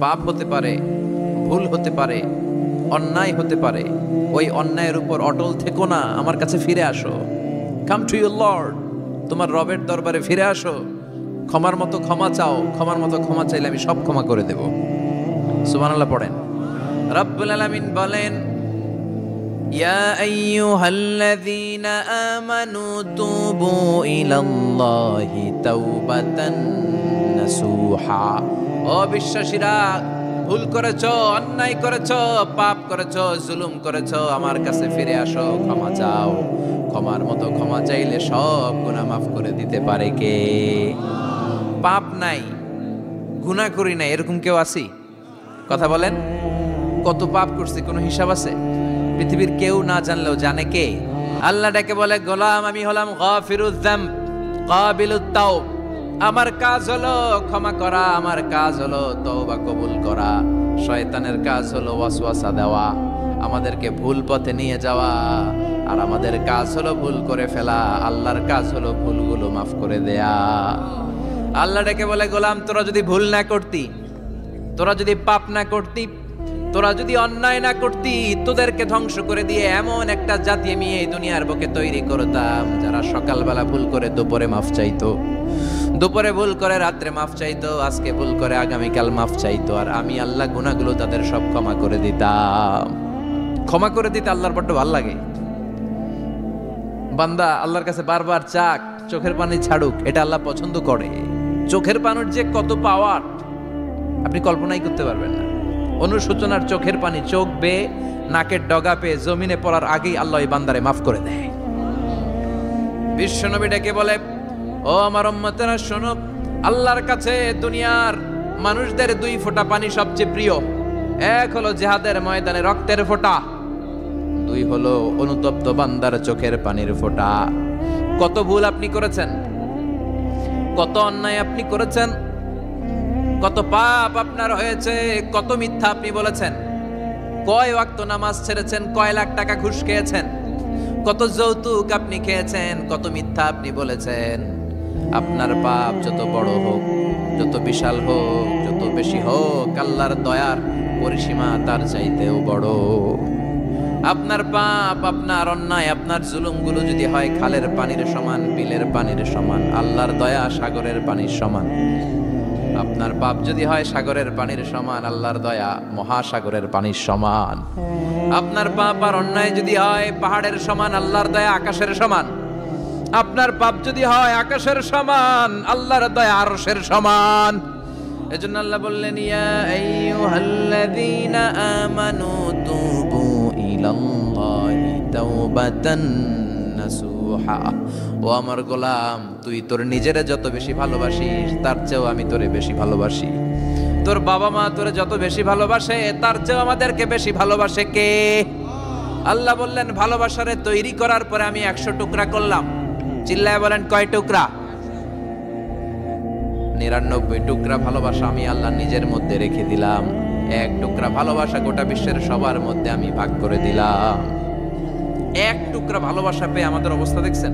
পাপ হতে পারে, ভুল হতে পারে, অন্যায় হতে পারে। ওই অন্যায়ের উপর অটল থেকো না, আমার কাছে ফিরে আসো। কাম টু ইউর লর্ড, তোমার রবের দরবারে ফিরে আসো। ক্ষমার মতো ক্ষমা চাও, ক্ষমার মতো ক্ষমা চাইলে আমি সব ক্ষমা করে দেব। সুবহানাল্লাহ পড়েন। রব্বুল আলামিন বলেন, ইয়া আইয়ুহাল্লাযীনা আমানু তুবু ইলাল্লাহি তাওবাতান নাসুহা। ও বিশ্বাসীরা, ভুল করেছো, অন্যায় করেছো, পাপ করেছো, জুলুম করেছো, আমার কাছে ফিরে আসো, ক্ষমা চাও। ক্ষমার মতো ক্ষমা চাইলে সব গুনাহ মাফ করে দিতে পারে কে? পাপ নাই, গুনাহ করি নাই, এরকম কেউ আছি? কথা বলেন। কত পাপ করছি, কোনো হিসাব আছে? পৃথিবীর কেউ না জানলেও জানে কে? আল্লাহ ডেকে বলে, গোলাম আমি হলাম গাফিরুয যামব কাবিলুত তাওব। আমার কাজ হলো ক্ষমা করা, আমার কাজ হলো তওবা কবুল করা। শয়তানের কাজ হলো ওয়াসওয়াসা দেওয়া, আমাদেরকে ভুল পথে নিয়ে যাওয়া। আর আমাদের কাজ হলো ভুল করে ফেলা, আল্লাহর কাজ হলো ভুলগুলো মাফ করে দেয়া। আল্লাহ ডেকে বলে, গোলাম তোরা যদি ভুল না করতি, তোরা যদি পাপ না করতি, তোরা যদি অন্যায় না করতি, তোদেরকে ধ্বংস করে দিয়ে এমন একটা জাতি আমি এই দুনিয়ার বুকে তৈরি করতাম, যারা সকালবেলা ভুল করে দুপুরে মাফ চাইতো, দুপুরে ভুল করে রাত্রে মাফ চাইতো, আজকে ভুল করে আগামীকাল মাফ চাইতো। আর আমি আল্লাহ গুনাহগুলো তাদের সব ক্ষমা করে দিতাম। ক্ষমা করে দিতে আল্লাহর বড্ড ভালো লাগে। বান্দা আল্লাহর কাছে বারবার চাক, চোখের পানি ছাড়ুক, এটা আল্লাহ পছন্দ করে। চোখের পানির যে কত পাওয়ার আপনি কল্পনাই করতে পারবেন না। অনুশোচনার চোখের পানি, চোখ বেয়ে নাকের ডগা পেয়ে জমিনে পড়ার আগেই আল্লাহ এই বান্দারে মাফ করে দেয়। বিশ্বনবী ডেকে বলে, ও আমার উম্মতেরা শোনো, আল্লাহর কাছে দুনিয়ার মানুষদের দুই ফোঁটা পানি সবচেয়ে প্রিয়। এক হলো জিহাদের ময়দানে রক্তের ফোঁটা, দুই হলো অনুতপ্ত বান্দার চোখের পানির ফোঁটা। কত ভুল আপনি করেছেন, কত অন্যায় আপনি করেছেন, কত পাপ আপনার হয়েছে, কত মিথ্যা আপনি বলেছেন, কয় ওয়াক্ত নামাজ ছেড়েছেন, কয় লাখ টাকা ঘুষ খেয়েছেন, কত যৌতুক আপনি খেয়েছেন, কত মিথ্যা আপনি বলেছেন। আপনার পাপ যত বড় হোক, যত বিশাল হোক, যত বেশি হোক, আল্লাহর দয়ার পরিসীমা তার চাইতেও বড়। আপনার পাপ, আপনার অন্যায়, আপনার জুলুমগুলো যদি হয় খালের পানির সমান, বিলের পানির সমান, আল্লাহর দয়া সাগরের পানির সমান। আপনার পাপ যদি হয় সাগরের পানির সমান, আল্লাহর দয়া মহাসাগরের পানির সমান। আপনার পাপ আর অন্যায় যদি হয় পাহাড়ের সমান, আল্লাহর দয়া আকাশের সমান। আপনার পাপ যদি হয় আকাশের সমান, আল্লাহর দয়া আরশের সমান। এজন্য আল্লাহ বললেন, ইয়া আইয়ুহাল্লাযীনা আমানু তুবু ইলাল্লাহি তাওবাতান নাসুহা। ও আমার গোলাম, তুই তোর নিজেরে যত বেশি ভালোবাসিস, তার চেয়েও আমি তোরে বেশি ভালোবাসি। তোর বাবা মা তোরে যত বেশি ভালোবাসে, তার চেয়েও আমাদেরকে বেশি ভালোবাসে কে? আল্লাহ বললেন, ভালোবাসারে তৈরি করার পরে আমি 100 টুকরা করলাম। চিল্লায় বলেন, কয় টুকরা? 99 টুকরা ভালোবাসা আমি আল্লাহ নিজের মধ্যে রেখে দিলাম। 1 টুকরা ভালোবাসা গোটা বিশ্বের সবার মধ্যে আমি ভাগ করে দিলাম। 1 টুকরা ভালোবাসা পেয়ে আমাদের অবস্থা দেখছেন?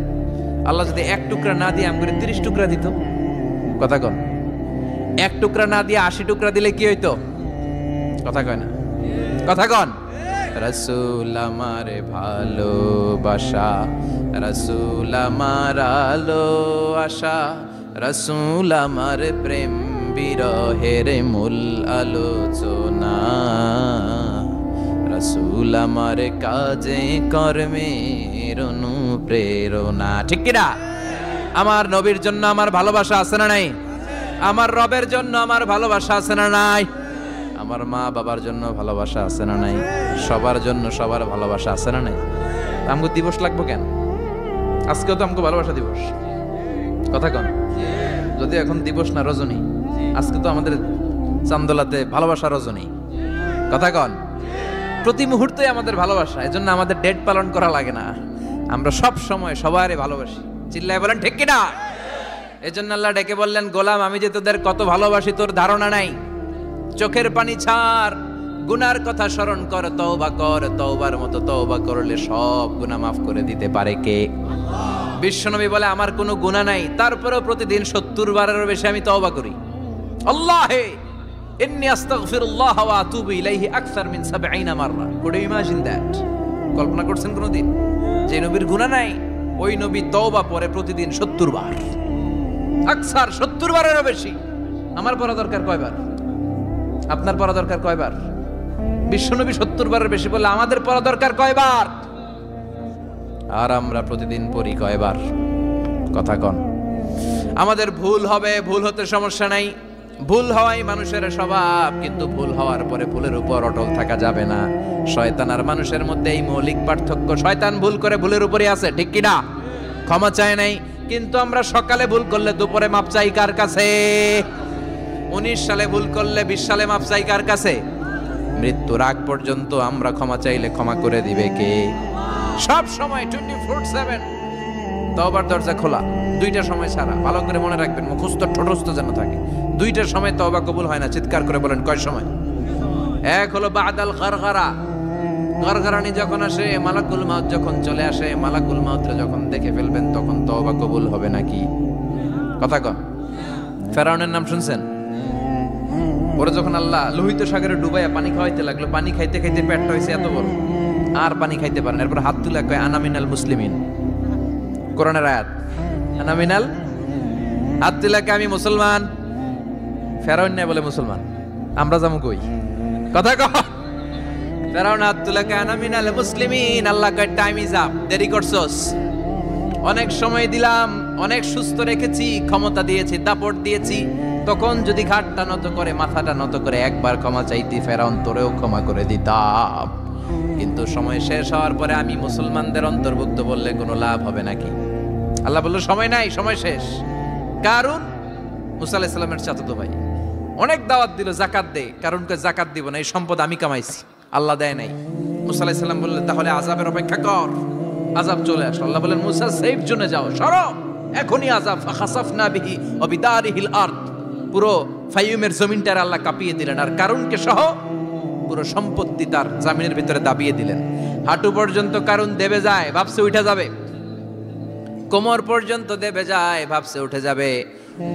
আল্লাহ যদি 1 টুকরা না দিয়ে আমাকে 30 টুকরা দিত, কথা কন। 1 টুকরা না দিয়ে 80 টুকরা দিলে কি হইতো? কথা কয় না, কথা কন। রাসূল আমার ভালোবাসা, রাসূল আমার আলো আশা, রাসূল আমার প্রেম বিরহের মূল আলোচনা, রাসূল আমার কাজে কর্মের অনুপ্রেরণা। ঠিক কিনা? আমার নবীর জন্য আমার ভালোবাসা আছে না নাই? আমার রবের জন্য আমার ভালোবাসা আছে না নাই? আমার মা বাবার জন্য ভালোবাসা আছে না নাই? সবার জন্য সবার ভালোবাসা আছে না নাই? আমগো দিবস লাগবো কেন? আজকেও তো আমগো ভালোবাসা দিবস, কথা কন। যদি এখন দিবস না, রজনী, আজকে তো আমাদের চান্দোলাতে ভালোবাসা রজনী, কথা কন। প্রতি মুহূর্তে আমাদের ভালোবাসা, এজন্য আমাদের ডেট পালন করা লাগে না। আমরা সব সময় সবারই ভালোবাসি। চিল্লায় বলেন ঠিক কিনা? এজন্য আল্লাহ ডেকে বললেন, গোলাম আমি যে তোদের কত ভালোবাসি তোর ধারণা নাই। চোখের পানি ছাড়, গুনার কথা স্মরণ কর, তওবা কর। তওবার মতো তওবা করলে সব গুনাহ মাফ করে দিতে পারে কে? বিশ্বনবী বলে, আমার কোনো গুনাহ নাই, তারপরেও প্রতিদিন 70 বারেরও বেশি আমি তওবা করি। আল্লাহে ইন্নী আস্তাগফিরুল্লাহ ওয়া আতুবু ইলাইহি আকসার মিন ৭০ মাররা। Could you imagine that? কল্পনা করছেন কোনদিন যে নবীর গুনাহ নাই, ওই নবী তওবা পড়ে প্রতিদিন ৭০ বার, আকসার ৭০ বারেরও বেশি। আমার পড়া দরকার কয়বার? আপনার পড়া দরকার কয়বার? বিশ্বনবী ৭০ বারের বেশি বলে আমাদের পড়া দরকার কয়বার? আর আমরা প্রতিদিন পড়ি কয়বার? কথা কন। আমাদের ভুল হবে, ভুল হতে সমস্যা নাই, ভুল হওয়াই মানুষের স্বভাব, কিন্তু ভুল হওয়ার পরে ভুলের উপর অটল থাকা যাবে না। শয়তান আর মানুষের মধ্যে এই মৌলিক পার্থক্য। শয়তান ভুল করে ভুলের উপরই আছে, ঠিক কি না? ক্ষমা চায় নাই, কিন্তু আমরা সকালে ভুল করলে দুপুরে মাপ চাই কার কাছে? 19 সালে ভুল করলে 20 সালে মাপ চাই কার কাছে? মৃত্যুর আগ পর্যন্ত আমরা ক্ষমা চাইলে ক্ষমা করে দিবে কে? সব সময় 24/7 তওবার দরজা খোলা, দুইটা সময় ছাড়া। ভালো করে মনে রাখবেন, মুখস্থ ঠোঁটস্থ যেন থাকে। দুইটার সময় তওবা কবুল হয় না, চিৎকার করে বলেন কয় সময়? এক হলো বাদাল গারগারা, গারগারানি যখন আসে, মালাকুল মাউত যখন চলে আসে, মালাকুল মাউতরে যখন দেখে ফেলবেন তখন তওবা কবুল হবে নাকি? কথা কন। ফেরাউনের নাম শুনছেন? ওরা যখন আল্লাহ লোহিত সাগরে ডুবাইয়া পানি খাওয়াইতে লাগলো, পানি খাইতে খাইতে পেটটা হয়েছে এত বড়, আর পানি খাইতে পারেন। এরপর হাত তুলে কয় আনা মিনাল মুসলিমিন, কোরআনের আয়াত, আনা মিনাল, হাত তুলে কয় আমি মুসলমান। ফেরাউন নাই বলে মুসলমান, আমরা যাবো কই? কথা কহ। ফেরাউন হাত তুলে কয় আনা মিনাল মুসলিমিন, আল্লাহ কয় টাইম ইজ আপ, দেরি করছস, অনেক সময় দিলাম, অনেক সুস্থ রেখেছি, ক্ষমতা দিয়েছি, দাপট দিয়েছি, তখন যদি ঘাটটা নত করে, মাথাটা নত করে একবার ক্ষমা চাইতি, ফেরাউন তোরেও ক্ষমা করে দিতাম। কিন্তু সময় শেষ হওয়ার পরে আমি মুসলমানদের অন্তর্ভুক্ত বললে কোনো লাভ হবে নাকি? আল্লাহ বলল সময় নাই, সময় শেষ। কারণ মুসা আলাইহিস সালামের চাচাতো ভাই অনেক দাওয়াত দিল, জাকাত দে, কারণকে জাকাত দিব না, এই সম্পদ আমি কামাইছি, আল্লাহ দেয় নাই। মুসা আলাইহিস সালাম বললেন তাহলে আযাবের অপেক্ষা কর। আযাব চলে আসলো, আল্লাহ বলেন মুসা সেফ জোনে যাও, সরো, এখনই আযাব। ফাখাসাফনা বিহি ওয়া বিদারিহিল আরদ, পুরো ফাইয়ুমের জমিনটার আল্লাহ কাঁপিয়ে দিলেন, আর কারুনকে সহ পুরো সম্পত্তি তার জামিনের ভিতরে দাবিয়ে দিলেন। হাঁটু পর্যন্ত কারুন দেবে যায়, ভাবছে উঠে যাবে, কোমর পর্যন্ত দেবে যায়, ভাবছে উঠে যাবে,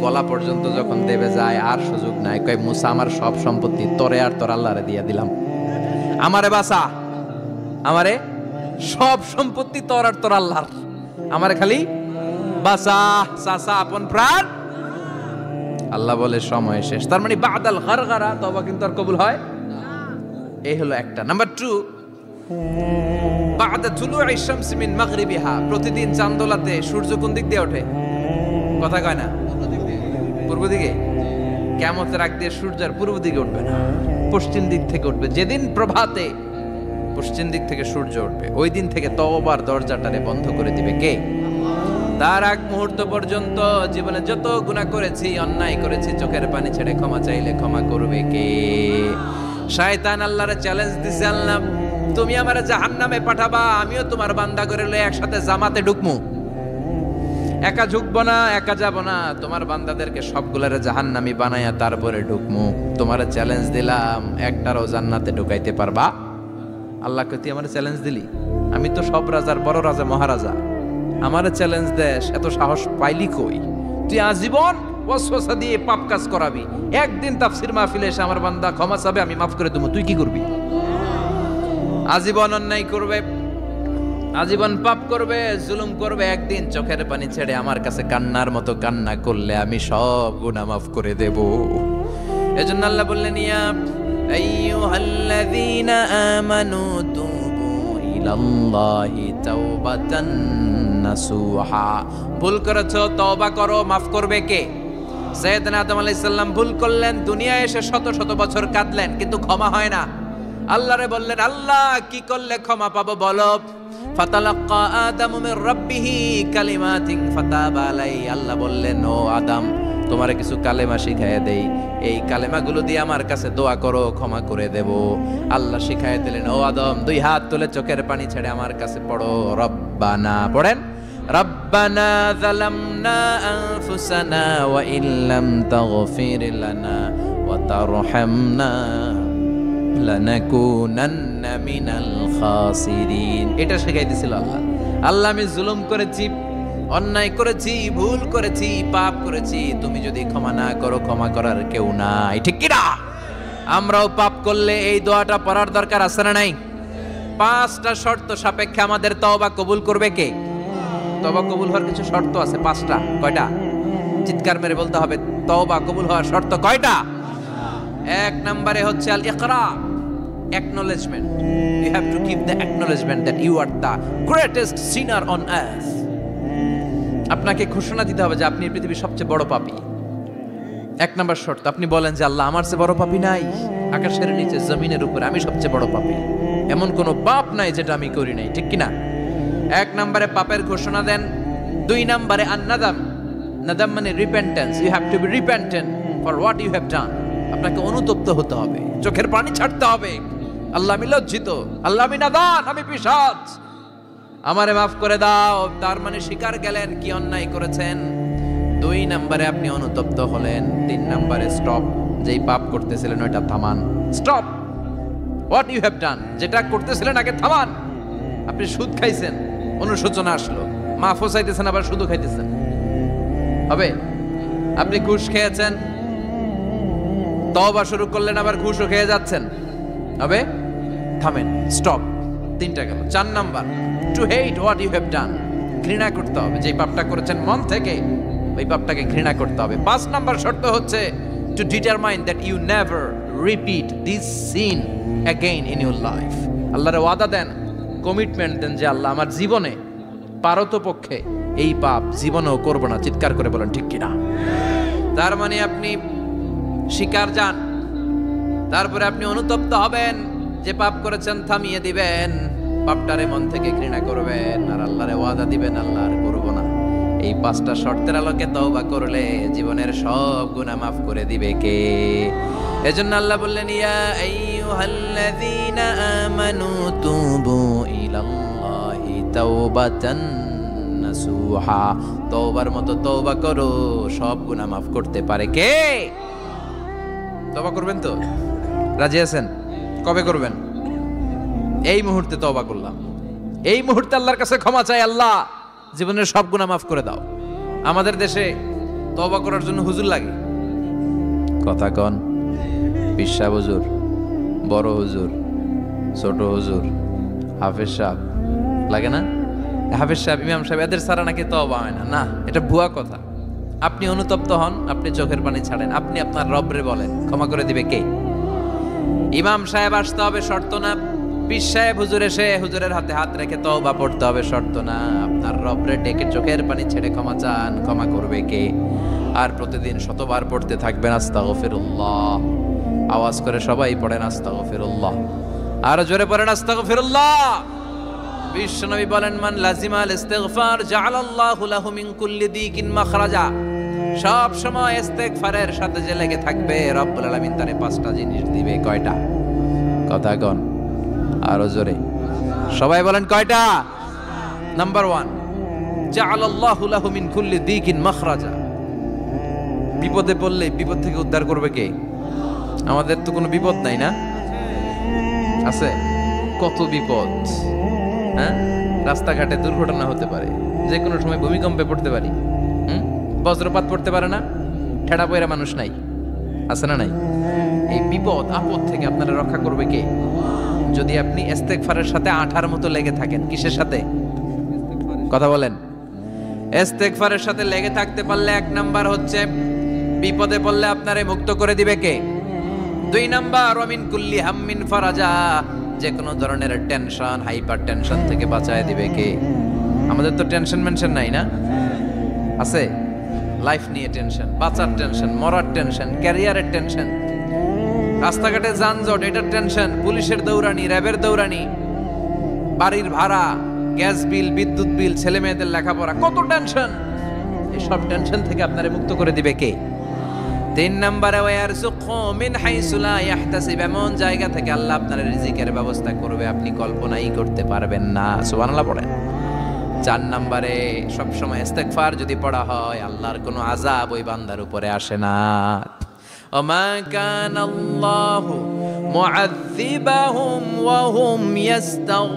গলা পর্যন্ত যখন দেবে যায় আর সুযোগ নাই। কয় মুসা আমার সব সম্পত্তি তোরে আর তোর আল্লাহরে দিয়ে দিলাম, আমারে বাঁচা, আমারে সব সম্পত্তি তোর আর তোর আল্লাহর, আমারে খালি বাঁচা, চাচা আপন প্রাণ। আল্লাহ বলে সময় শেষ। তার মানে বাদাল গারগারা তওবা কিন্তু আর কবুল হয়? এই হলো একটা। নাম্বার 2, বাদা তুলুই শামস মিন মাগরিবিহা, প্রতিদিন চাঁদোলাতে সূর্য কোন দিক দিয়ে ওঠে? কথা কয় না? পূর্ব দিকে। কিয়ামতের আগ দিয়ে সূর্য আর পূর্ব দিকে উঠবে না, পশ্চিম দিক থেকে উঠবে। যেদিন প্রভাতে পশ্চিম দিক থেকে সূর্য উঠবে, ওই দিন থেকে তওবার দরজাটারে বন্ধ করে দিবে কে? তার আগ মুহূর্ত পর্যন্ত জীবনে যত গুনাহ করেছি, অন্যায় করেছি, চোখের পানি ছেড়ে ক্ষমা চাইলে ক্ষমা করবে কে? শয়তান আল্লাহরে চ্যালেঞ্জ দিছে, আল্লাহ তুমি আমারে জাহান্নামে পাঠাবা, আমিও তোমার বান্দা করে লয়ে একসাথে জামাতে ঢুকমু, একা ঢুকবো না, একা যাব না, তোমার বান্দাদেরকে সবগুলারে জাহান্নামী বানায়া তারপরে ঢুকমু। তোমারে চ্যালেঞ্জ দিলাম, একটারও জান্নাতে ঢুকাইতে পারবা? আল্লাহকে তুই আমারে চ্যালেঞ্জ দিলি? আমি তো সব রাজার বড় রাজা, মহারাজা, আমারে চ্যালেঞ্জ দেশ, এত সাহস পাইলি কই? তুই আজীবন ওয়াসওয়াসা দিয়ে পাপ কাজ করাবি, একদিন তাফসীর মাহফিলে এসে আমার বান্দা ক্ষমা চাবে, আমি মাফ করে দেবো, তুই কি করবি? আজীবন অন্যায় করবে, আজীবন পাপ করবে, জুলুম করবে, একদিন চোখের পানি ছেড়ে আমার কাছে কান্নার মতো কান্না করলে আমি সব গুনাহ মাফ করে দেব। এজন্য আল্লাহ বললেন ইয়া আইয়ুহাল্লাযীনা আমানু তুবু ইলাল্লাহি তাওবাতান নাসুহা, ভুল করেছো তওবা করো, মাফ করবে কে? সাইয়েদনা আদম আলাইহিস সালাম ভুল করলেন, দুনিয়ায় এসে শত শত বছর কাঁদলেন, কিন্তু ক্ষমা হয় না। আল্লাহরে বললেন আল্লাহ কি করলে ক্ষমা পাবো বলো? ফাতালাক্কা আদামু মির রাব্বিহি কালিমাতিন ফাতাবা আলাইহি, আল্লাহ বললেন ও আদম তোমারে কিছু কালেমা শিখাইয়া দেই, এই কালেমাগুলো দিয়ে আমার কাছে দোয়া করো, ক্ষমা করে দেব। আল্লাহ শিখাইয়া দিলেন, ও আদম দুই হাত তুলে চোখের পানি ছেড়ে আমার কাছে পড়ো, রব্বানা, পড়েন, রব্বানা যালামনা আনফুসানা ওয়া ইল্লাম তাগফির লানা ওয়া তারহামনা লানাকুনান্না মিনাল খাসিরিন। এটা শিখাই দিয়েছিল আল্লাহ। আল্লাহ আমি জুলুম করেছি, অন্যায় করেছি, ভুল করেছি, পাপ করেছি, তুমি যদি ক্ষমা না করো ক্ষমা করার কেউ নাই, ঠিক কি না? আমরাও পাপ করলে এই দোয়াটা পড়ার দরকার আছে না নাই? 5টা শর্ত সাপেক্ষে আমাদের তওবা কবুল করবে কে? তওবা কবুল হওয়ার কিছু শর্ত আছে 5টা। কয়টা? চিৎকার মেরে বলতে হবে, তওবা কবুল হওয়ার শর্ত কয়টা? 1 নম্বরে হচ্ছে আল ইকরা, acknowledgement. You have to give the acknowledgement that you are the greatest sinner on earth. আপনাকে ঘোষণা দিতে হবে যে আপনি পৃথিবীর সবচেয়ে বড় পাপী। 1 নম্বর শর্ত, আপনি বলেন যে আল্লাহ আমার চেয়ে বড় পাপী নাই, আকাশের নিচে জমিনের উপরে আমি সবচেয়ে বড় পাপী, এমন কোন পাপ নাই যেটা আমি করি নাই, ঠিক কি না? 1 নম্বরে পাপের ঘোষণা দেন। 2 নম্বরে আন-নাদাম, নাদাম মানে repentance, you have to be repentant for what you have done. আপনাকে অনুতপ্ত হতে হবে, চোখের পানি ছাড়তে হবে, আল্লাহ আমি লজ্জিত, আল্লাহ আমি নাদান, আমি পিশাচ, আমারে মাফ করে দাও। তার মানে স্বীকার গেলেন কি অন্যায় করেছেন। 2 নম্বরে আপনি অনুতপ্ত হলেন। 3 নম্বরে স্টপ, যেই পাপ করতেছিলেন ওটা থামান। Stop what you have done, যেটা করতেছিলেন আগে থামান। আপনি সুদ খাইছেন, অনুশোচনা আসলো, মাফও চাইতেছেন, আবার সুদও খাইতেছেন, হবে? আপনি ঘুষ খেয়েছেন, তওবা শুরু করলেন, আবার ঘুষও খেয়ে যাচ্ছেন, হবে? থামেন, স্টপ। 3টা গেল। 4 number, to hate what you have done, ঘৃণা করতে হবে, যে পাপটা করেছেন মন থেকে ওই পাপটাকে ঘৃণা করতে হবে। 5 নাম্বার শর্ত হচ্ছে to determine that you never repeat this sin again in your life. আল্লাহর ওয়াদা দেন, কমিটমেন্ট দেন যে আল্লাহ আমার জীবনে পারতপক্ষে এই পাপ জীবনেও করব না। চিৎকার করে বলেন ঠিক কিনা? তার মানে আপনি স্বীকার যান, তারপরে আপনি অনুতপ্ত হবেন, যে পাপ করেছেন থামিয়ে দিবেন, পাপটারে মন থেকে ঘৃণা করবেন, আর আল্লাহরে ওয়াদা দিবেন আল্লাহ আর করব না। এই 5টা শর্তের আলোকে তওবা করলে জীবনের সব গুনাহ মাফ করে দিবে কে? এজন্য আল্লাহ বললেন, ইয়া আইয়ুহাল্লাযীনা আমানু তুবু ইলাল্লাহি তাওবাতান নাসুহা, তওবার মতো তওবা করো, সব গুনাহ মাফ করতে পারে কে? তওবা করবেন তো? রাজি আছেন? কবে করবেন? এই মুহূর্তে তওবা করলাম, এই মুহূর্তে আল্লাহর কাছে ক্ষমা চাই, আল্লাহ জীবনের সব গুনাহ মাফ করে দাও। আমাদের দেশে তওবা করার জন্য হুজুর লাগে, কথা কন, পিসা হুজুর, বড় হুজুর, ছোট হুজুর, হাফেজ সাহেব লাগে না? হাফেজ সাহেব, ইমাম সাহেব, এদের ছাড়া নাকি তওবা হয় না। না, এটা ভুয়া কথা। আপনি অনুতপ্ত হন, আপনি চোখের পানি ছাড়েন, আপনি আপনার রবরে বলেন, ক্ষমা করে দিবে কে? ইমাম সাহেব আসতে হবে শর্ত না, পীর সাহেব হুজুর এসে হুজুরের হাতে হাত রেখে তওবা পড়তে হবে শর্ত না। আপনার রবরে ডেকে চোখের পানি ছেড়ে ক্ষমা চান, ক্ষমা করবে কে? আর প্রতিদিন শতবার পড়তে থাকবেন আস্তাগফিরুল্লাহ। আওয়াজ করে সবাই পড়েন আস্তাগফিরুল্লাহ, আর জোরে পড়েন আস্তাগফিরুল্লাহ। বিশ্বনবী বলেন, মান লাজিমাল ইস্তিগফার জাআলাল্লাহু লাহু মিন কুল্লি দিকিন মাখরাজা। সব সময় ইস্তেগফারের সাথে যে লেগে থাকবে, রব্বুল আলামিন তারে 5টা জিনিস দিবে। কয়টা? কথা কন, আরো জোরে সবাই বলেন কয়টা? নাম্বার 1, জাআলাল্লাহু লাহু মিন কুল্লি দিকিন মাখরাজা। বিপদে পড়লে বিপদ থেকে উদ্ধার করবে কে? আমাদের তো কোনো বিপদ নাই না? আছে কত বিপদ, হ্যাঁ? রাস্তাঘাটে দুর্ঘটনা হতে পারে, যে কোনো সময় ভূমিকম্পে পড়তে পারি, বজ্রপাত পড়তে পারে না, ঠেড়া পয়রা মানুষ নাই, আছে না নাই? এই বিপদ আপদ থেকে আপনারা রক্ষা করবে কে? যদি আপনি ইস্তেগফারের সাথে আঠার মতো লেগে থাকেন। কিসের সাথে? কথা বলেন। ইস্তেগফারের সাথে লেগে থাকতে পারলে 1 নাম্বার হচ্ছে বিপদে পড়লে আপনারে মুক্ত করে দিবে কে? 2 নাম্বার, ওয়া মিন কুল্লি হাম্মিন ফারাজা, যে কোনো ধরনের টেনশন, হাইপার টেনশন থেকে বাঁচায় দিবে কে? আমাদের তো টেনশন মেনশন নাই না? আছে? লাইফ নিয়ে টেনশন, বাঁচার টেনশন, মরার টেনশন, ক্যারিয়ারের টেনশন, রাস্তাঘাটে যানজট, এটার টেনশন, পুলিশের দৌড়ানি, র্যাবের দৌড়ানি, বাড়ির ভাড়া, গ্যাস বিল, বিদ্যুৎ বিল, ছেলে মেয়েদের লেখাপড়া, কত টেনশন। এই সব টেনশন থেকে আপনারে মুক্ত করে দিবে কে? 3 নম্বরে, ওয়ারযুকহু মিন হাইসু লা ইয়াহতাসিব, এমন জায়গা থেকে আল্লাহ আপনার রিজিকের ব্যবস্থা করবে আপনি কল্পনাই করতে পারবেন না। সুবহানাল্লাহ পড়েন। 4 নম্বরে, সবসময় ইস্তেগফার যদি পড়া হয়, আল্লাহর কোনো আযাব ওই বান্দার উপরে আসে না। ওমা কানাল্লাহু মুআযযিবাহুম ওয়া হুম ইস্তাগফিরুন।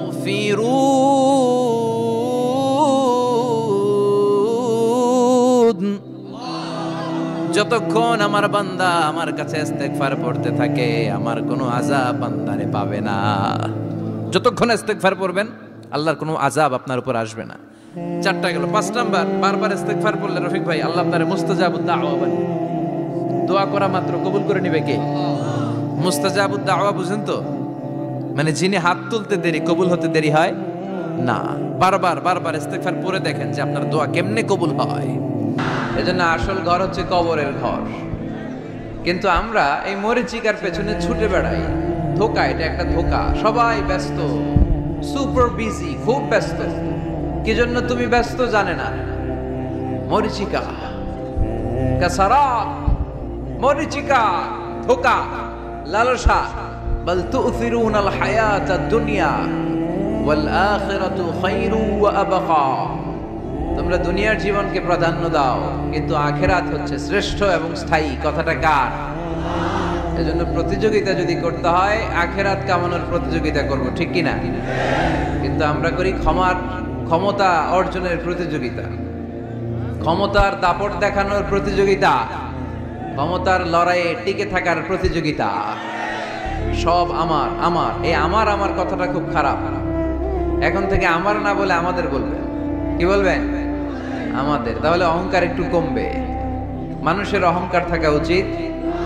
যতক্ষণ আমার বান্দা আমার কাছে ইস্তেগফার পড়তে থাকে আমার কোনো আযাব বান্দারে পাবে না। যতক্ষণ ইস্তেগফার পড়বেন আল্লাহর কোনো আযাব আপনার উপর আসবে না। 4টা গেল। 5 নাম্বার, বারবার ইস্তেগফার পড়লে রফিক ভাই আল্লাহ আপনারে মুস্তাজাবুদ দাওয়া বানিয়ে, দোয়া করা মাত্র কবুল করে নেবে কে? মুস্তাজাবুদ দাওয়া বুঝেন তো? মানে যিনি হাত তুলতে দেরি কবুল হতে দেরি হয় না। বারবার বারবার ইস্তেগফার পড়ে দেখেন যে আপনার দোয়া কেমনে কবুল হয়। এজন্য আসল ঘর হচ্ছে কবরের ঘর। কিন্তু আমরা এই মরিচিকার পেছনে ছুটে বেড়াই। ধোকা, এটা একটা ধোকা। সবাই ব্যস্ত, সুপার বিজি, খুব ব্যস্ত। কি জন্য তুমি ব্যস্ত জানে না? মরিচিকা, কাসারাত, মরিচিকা, ধোকা, লালসা। বল তু'থিরুনাল হায়াতাদ দুনিয়া ওয়াল আখিরাতু খায়রু ওয়া আবকা। তোমরা দুনিয়ার জীবনকে প্রাধান্য দাও, কিন্তু আখিরাত হচ্ছে শ্রেষ্ঠ এবং স্থায়ী। কথাটা কার? এজন্য প্রতিযোগিতা যদি করতে হয় আখিরাত কামানোর প্রতিযোগিতা করব, ঠিক কি না? কিন্তু আমরা করি ক্ষমতা অর্জনের প্রতিযোগিতা, ক্ষমতার দাপট দেখানোর প্রতিযোগিতা, ক্ষমতার লড়াইয়ে টিকে থাকার প্রতিযোগিতা। সব আমার আমার, এই আমার আমার কথাটা খুব খারাপ। এখন থেকে আমার না বলে আমাদের বলবেন। কি বলবেন? আমাদের। তাহলে অহংকার একটু কমবে। মানুষের অহংকার থাকা উচিত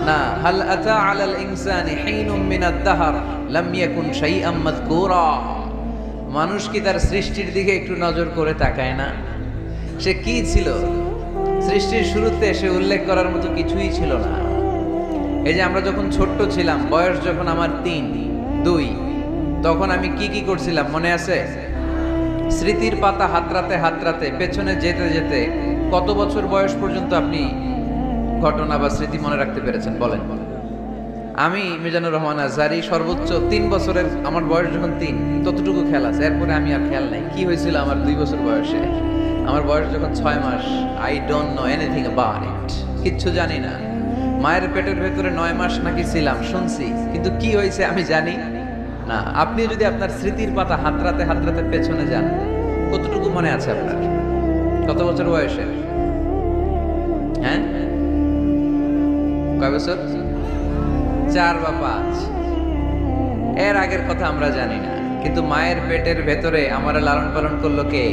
না। হাল আতা আলাল ইনসানি হিনুম মিনাদ দাহর লাম ইয়াকুন শাইআম মাযকুরা। মানুষ কি তার সৃষ্টির দিকে একটু নজর করে তাকায় না? সে কি ছিল? সৃষ্টির শুরুতে সে উল্লেখ করার মতো কিছুই ছিল না। এই যে আমরা যখন ছোট্ট ছিলাম, বয়স যখন আমার 3, 2, তখন আমি কি কি করছিলাম মনে আছে? স্মৃতির পাতা হাতড়াতে হাতড়াতে পেছনে যেতে যেতে কত বছর বয়স পর্যন্ত আপনি ঘটনা বা স্মৃতি মনে রাখতে পেরেছেন বলেন? আমি মিজানুর রহমান আজহারি সর্বোচ্চ 3 বছরের, আমার বয়স যখন 3 ততটুকু খেয়াল আছে। এরপরে আমি আর খেয়াল নাই কি হয়েছিল আমার 2 বছর বয়সে। আমার বয়স যখন 6 মাস, I don't know anything about it, কিচ্ছু জানি না। মায়ের পেটের ভেতরে 9 মাস নাকি ছিলাম শুনছি, কিন্তু কি হয়েছে আমি জানি না। আপনি যদি আপনার স্মৃতির পাতা হাতড়াতে হাতড়াতে পেছনে যান, কতটুকু মনে আছে আপনার? কত বছর বয়সে? হ্যাঁ, কয় বছর? 4 বা 5। এর আগের কথা আমরা জানি না। কিন্তু মায়ের পেটের ভেতরে আমার লালন পালন করলো কে?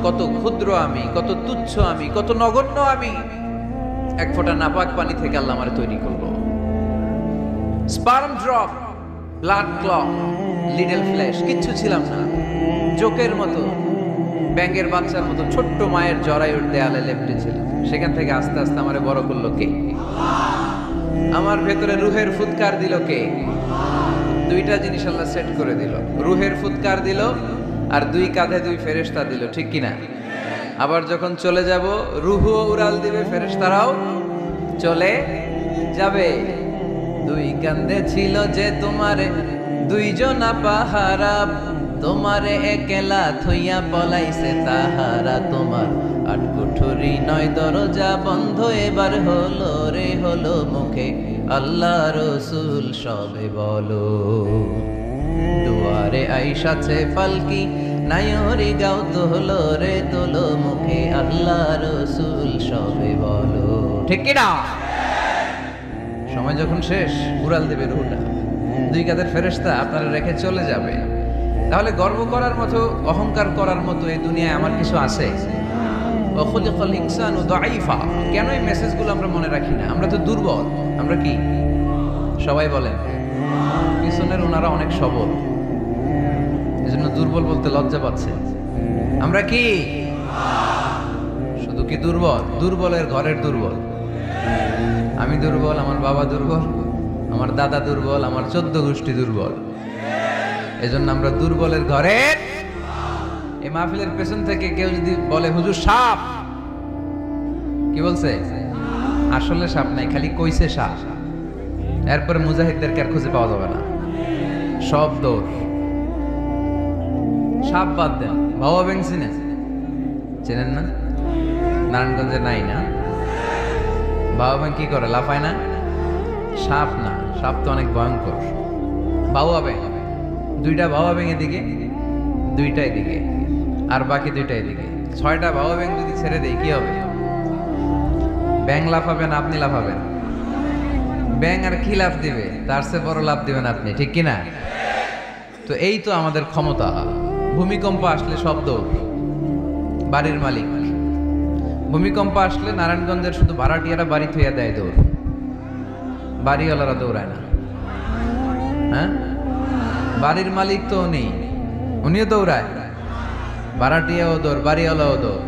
কত ক্ষুদ্র আমি, কত তুচ্ছ আমি, কত নগণ্য আমি। এক ফোঁটা নাপাক পানি থেকে আল্লাহ আমার তৈরি করলো। Sperm drop, blood clot, little flesh, কিচ্ছু ছিলাম না। জোকের মতো, ব্যাঙের বাচ্চার মতো ছোট্ট মায়ের জরায়ুর দেয়ালে লেপ্টে ছিল। সেখান থেকে আস্তে আস্তে আমারে বড় করলো কে? আমার ভেতরে রুহের ফুৎকার দিল কে? 2টা জিনিস আল্লাহ সেট করে দিল। রুহের ফুৎকার দিল আর 2 কাঁধে 2 ফেরেশতা দিল, ঠিক কিনা? আবার যখন চলে যাব রুহও উড়াল দিবে, ফেরেশতারাও চলে যাবে। 2 কাঁধে ছিল যে তোমারে 2 জনা পাহারা, তোমারে একলা থইয়া পলাইছে তাহারা। তোমার 8 কুঠুরি 9 দরজা বন্ধ, এবার হলো রে হলো মুখে আল্লাহ রসুল সবে বলো। দুয়ারে আইসাছে পালকি নায়রি গাও তোলো রে তোলো, মুখে আল্লাহ রসুল সবে বলো, ঠিক কি না? সময় যখন শেষ উড়াল দেবে রুহটা। 2 কাঁধের ফেরেশতা আপনারা রেখে চলে যাবে। তাহলে গর্ব করার মতো, অহংকার করার মতো এই দুনিয়ায় আমার কিছু আছে? ওয়াখুলিকাল ইনসানু দাঈফা। কেন এই মেসেজগুলো আমরা মনে রাখি না? আমরা তো দুর্বল। আমরা কি সবাই বলেন? পিছনের ওনারা অনেক সবল, এজন্য দুর্বল বলতে লজ্জা পাচ্ছে। আমরা কি শুধু কি দুর্বল? দুর্বলের ঘরের দুর্বল। আমি দুর্বল, আমার বাবা দুর্বল, আমার দাদা দুর্বল, আমার 14 গোষ্ঠী দুর্বল। এজন্য আমরা দুর্বলের ঘরের। এই মাহফিলের পেছন থেকে কেউ যদি বলে হুজুর সাপ, কি বলছে? আসলে সাপ নাই, খালি কইছে সাপ। এরপরে মুজাহিদদেরকে আর খুঁজে পাওয়া যাবে না, সব দৌড়। সাপ বাদ দেন, বাবা ব্যাং চেনেন না? নারায়ণগঞ্জে নাই না? বাবা ব্যাং কি করে? লাফায় না? সাপ না, সাপ তো অনেক ভয়ঙ্কর। বাবা ব্যাং, 2টা বাবা ব্যাং এদিকে, 2টা এদিকে, আর বাকি 2টা এদিকে। 6টা বাবা ব্যাং যদি ছেড়ে দেয় কি হবে? ব্যাং লাফাবেন আপনি লাফাবেন? ব্যাং আর কি লাফ দিবে, তার চেয়ে বড় লাফ দিবেন আপনি, ঠিক কিনা? তো এই তো আমাদের ক্ষমতা। ভূমিকম্প আসলে শব্দ, বাড়ির মালিক। ভূমিকম্প আসলে নারায়ণগঞ্জের শুধু ভাড়াটিয়ারা বাড়ি থইয়া দেয় দৌড়, বাড়িওয়ালারা দৌড়ায় না। হ্যাঁ, বাড়ির মালিক তো উনিও দৌড়ায়, ভাড়াটিয়াও দৌড়, বাড়িওয়ালাও দৌড়,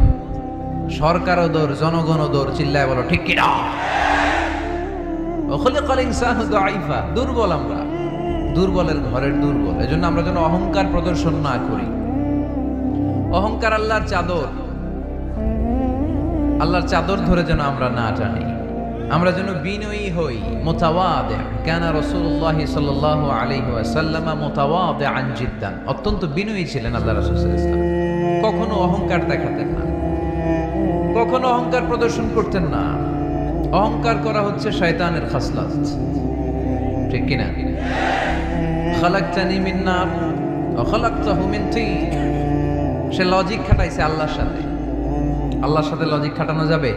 সরকারও দৌড়, জনগণও দৌড়। চিল্লায় বলো ঠিক কিনা? দুর্বল আমরা, দুর্বলের ঘরের দুর্বল। এজন্য আমরা যেন অহংকার প্রদর্শন না করি। অহংকার আল্লাহর চাদর, আল্লাহর চাদর ধরে যেন আমরা না টানি। আমরা যেন বিনয়ী হই, মুতাওয়াদি। কানা রাসূলুল্লাহ সাল্লাল্লাহু আলাইহি ওয়াসাল্লাম মুতাওয়াদিআন জিদ্দান। অত্যন্ত বিনয়ী ছিলেন আল্লাহ রাসূল সাল্লাল্লাহু আলাইহি ওয়াসাল্লাম। কখনো অহংকার দেখাতেন না, কখনো অহংকার প্রদর্শন করতেন না। অহংকার করা হচ্ছে শয়তানের খাসলাত, ঠিক কিনা? খালাকতানি মিন নার ওয়া খালাকতাহু মিন তিন। সে লজিক খাটাইছে আল্লাহর সাথে। আল্লাহর সাথে লজিক খাটানো যাবে?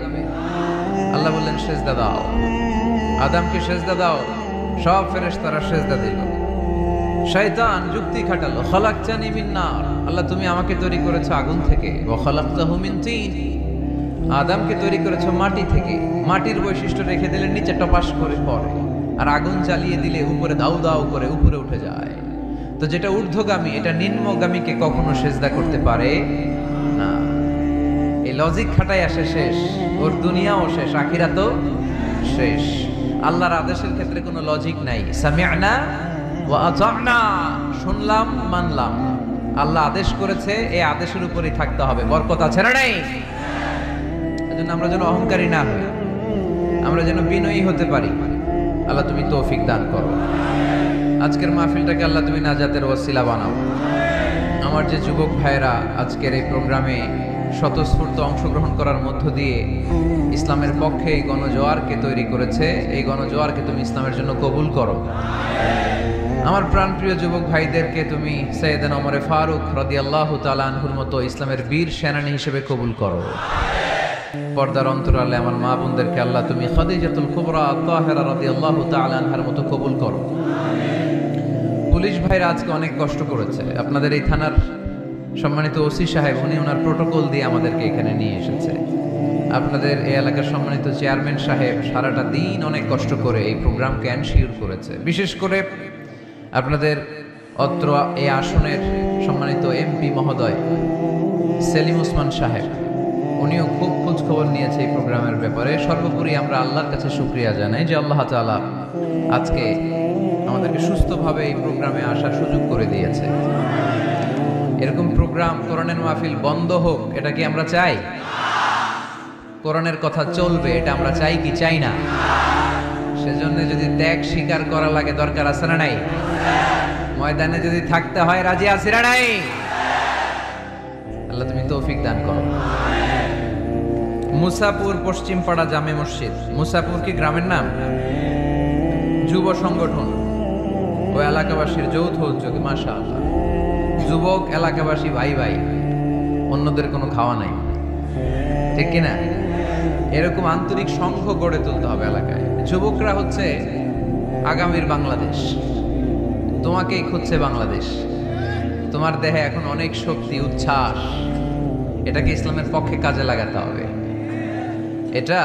আল্লাহ বললেন সেজদা দাও, আদমকে সেজদা দাও, সব ফেরেশতারা সেজদা দিল। শয়তান যুক্তি খাটালো, খালাকতানি মিন নার, আল্লাহ তুমি আমাকে তৈরি করেছো আগুন থেকে, ওয়া খালাকতাহু মিন তিন, আদমকে তৈরি করেছো মাটি থেকে। মাটির বৈশিষ্ট্য রেখে দিলে নিচে টপাস করে পড়ে, আর আগুন জ্বালিয়ে দিলে উপরে দাউ দাউ করে উপরে উঠে যায়। তো যেটা ঊর্ধ্বগামী এটা নিম্নগামীকে কখনো সেজদা করতে পারে না। এই লজিক খাটাই আসে শেষ, ওর দুনিয়াও শেষ, আখিরাতও শেষ। আল্লাহর আদেশের ক্ষেত্রে কোনো লজিক নাই। সামি'না ওয়া আতা'না, শুনলাম মানলাম। আল্লাহ আদেশ করেছে, এই আদেশের উপরই থাকতে হবে। বরকত আছে না নাই? এজন্য আমরা যেন অহংকারী না হই, আমরা যেন বিনয়ী হতে পারি। আল্লাহ তুমি তৌফিক দান করো। আজকের মাহফিলটাকে আল্লাহ তুমি নাজাতের ওয়াসিলা বানাও। আমার যে যুবক ভাইরা আজকের এই প্রোগ্রামে স্বতঃস্ফূর্ত অংশগ্রহণ করার মধ্য দিয়ে ইসলামের পক্ষে এই গণজোয়ারকে তৈরি করেছে, এই গণজোয়ারকে তুমি ইসলামের জন্য কবুল করো। আমার প্রাণপ্রিয় যুবক ভাইদেরকে তুমি সৈয়দনা ওমর ফারুক রাদিয়াল্লাহু তাআলা আনহুর মতো ইসলামের বীর সেনানী হিসেবে কবুল করো। পর্দার অন্তরালে আমার মা বোনদেরকে আল্লাহ তুমি খাদিজাতুল কুবরা তাহেরা রাদিয়াল্লাহু তাআলা আনহার মতো কবুল করো। পুলিশ ভাইরা আজকে অনেক কষ্ট করেছে। আপনাদের এই থানার সম্মানিত ওসি সাহেব, উনি ওনার প্রোটোকল দিয়ে আমাদেরকে এখানে নিয়ে এসেছে। আপনাদের এই এলাকার সম্মানিত চেয়ারম্যান সাহেব সারাটা দিন অনেক কষ্ট করে এই প্রোগ্রামকে এনশিওর করেছে। বিশেষ করে আপনাদের অত্র এই আসনের সম্মানিত এমপি মহোদয় সেলিম ওসমান সাহেব, উনিও খুব খোঁজ খবর নিয়েছে এই প্রোগ্রামের ব্যাপারে। সর্বোপরি আমরা আল্লাহর কাছে শুকরিয়া জানাই যে আল্লাহ তাআলা আজকে আমাদেরকে সুস্থভাবে এই প্রোগ্রামে আসার সুযোগ করে দিয়েছে। এরকম প্রোগ্রাম, কোরআনের মাহফিল বন্ধ হোক, এটা কি আমরা চাই? কোরআনের কথা চলবে, এটা আমরা চাই কি চাই না? সেজন্য যদি ত্যাগ স্বীকার করা লাগে, দরকার আছে না নাই? ময়দানে যদি থাকতে হয়, রাজি আছে না নাই? আল্লাহ তুমি তৌফিক দান করো। মুসাপুর পশ্চিমপাড়া জামে মসজিদ। মুসাপুর কি গ্রামের নাম? যুব সংগঠন ও এলাকাবাসীর যৌথ উদ্যোগে, মাশাআল্লাহ। যুবক এলাকাবাসী ভাই ভাই, অন্যদের কোনো খাওয়া নাই, ঠিক কিনা? এরকম আন্তরিক সংঘ গড়ে তুলতে হবে এলাকায়। যুবকরা হচ্ছে আগামীর বাংলাদেশ, তোমাকেই খুঁজছে বাংলাদেশ। তোমার দেহে এখন অনেক শক্তি, উচ্ছ্বাস, এটাকে ইসলামের পক্ষে কাজে লাগাতে হবে। এটা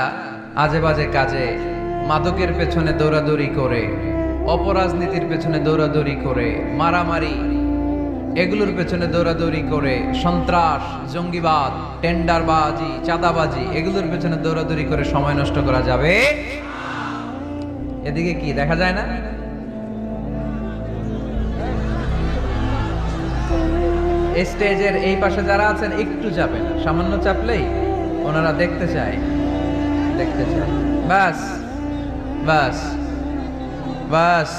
আজে বাজে কাজে, মাদকের পেছনে দৌড়াদৌড়ি করে, অপরাজনীতির পেছনে দৌড়াদৌড়ি করে, মারামারি এগুলোর পেছনে দৌড়াদৌড়ি করে, সন্ত্রাস, জঙ্গিবাদ, টেন্ডারবাজি, চাঁদাবাজি এগুলোর পেছনে দৌড়াদৌড়ি করে সময় নষ্ট করা যাবে? এদিকে কি দেখা যায় না? স্টেজের এই পাশে যারা আছেন একটু চাপেন, সামান্য চাপলেই ওনারা দেখতে চায়, দেখতে চায়। বাস বাস বাস,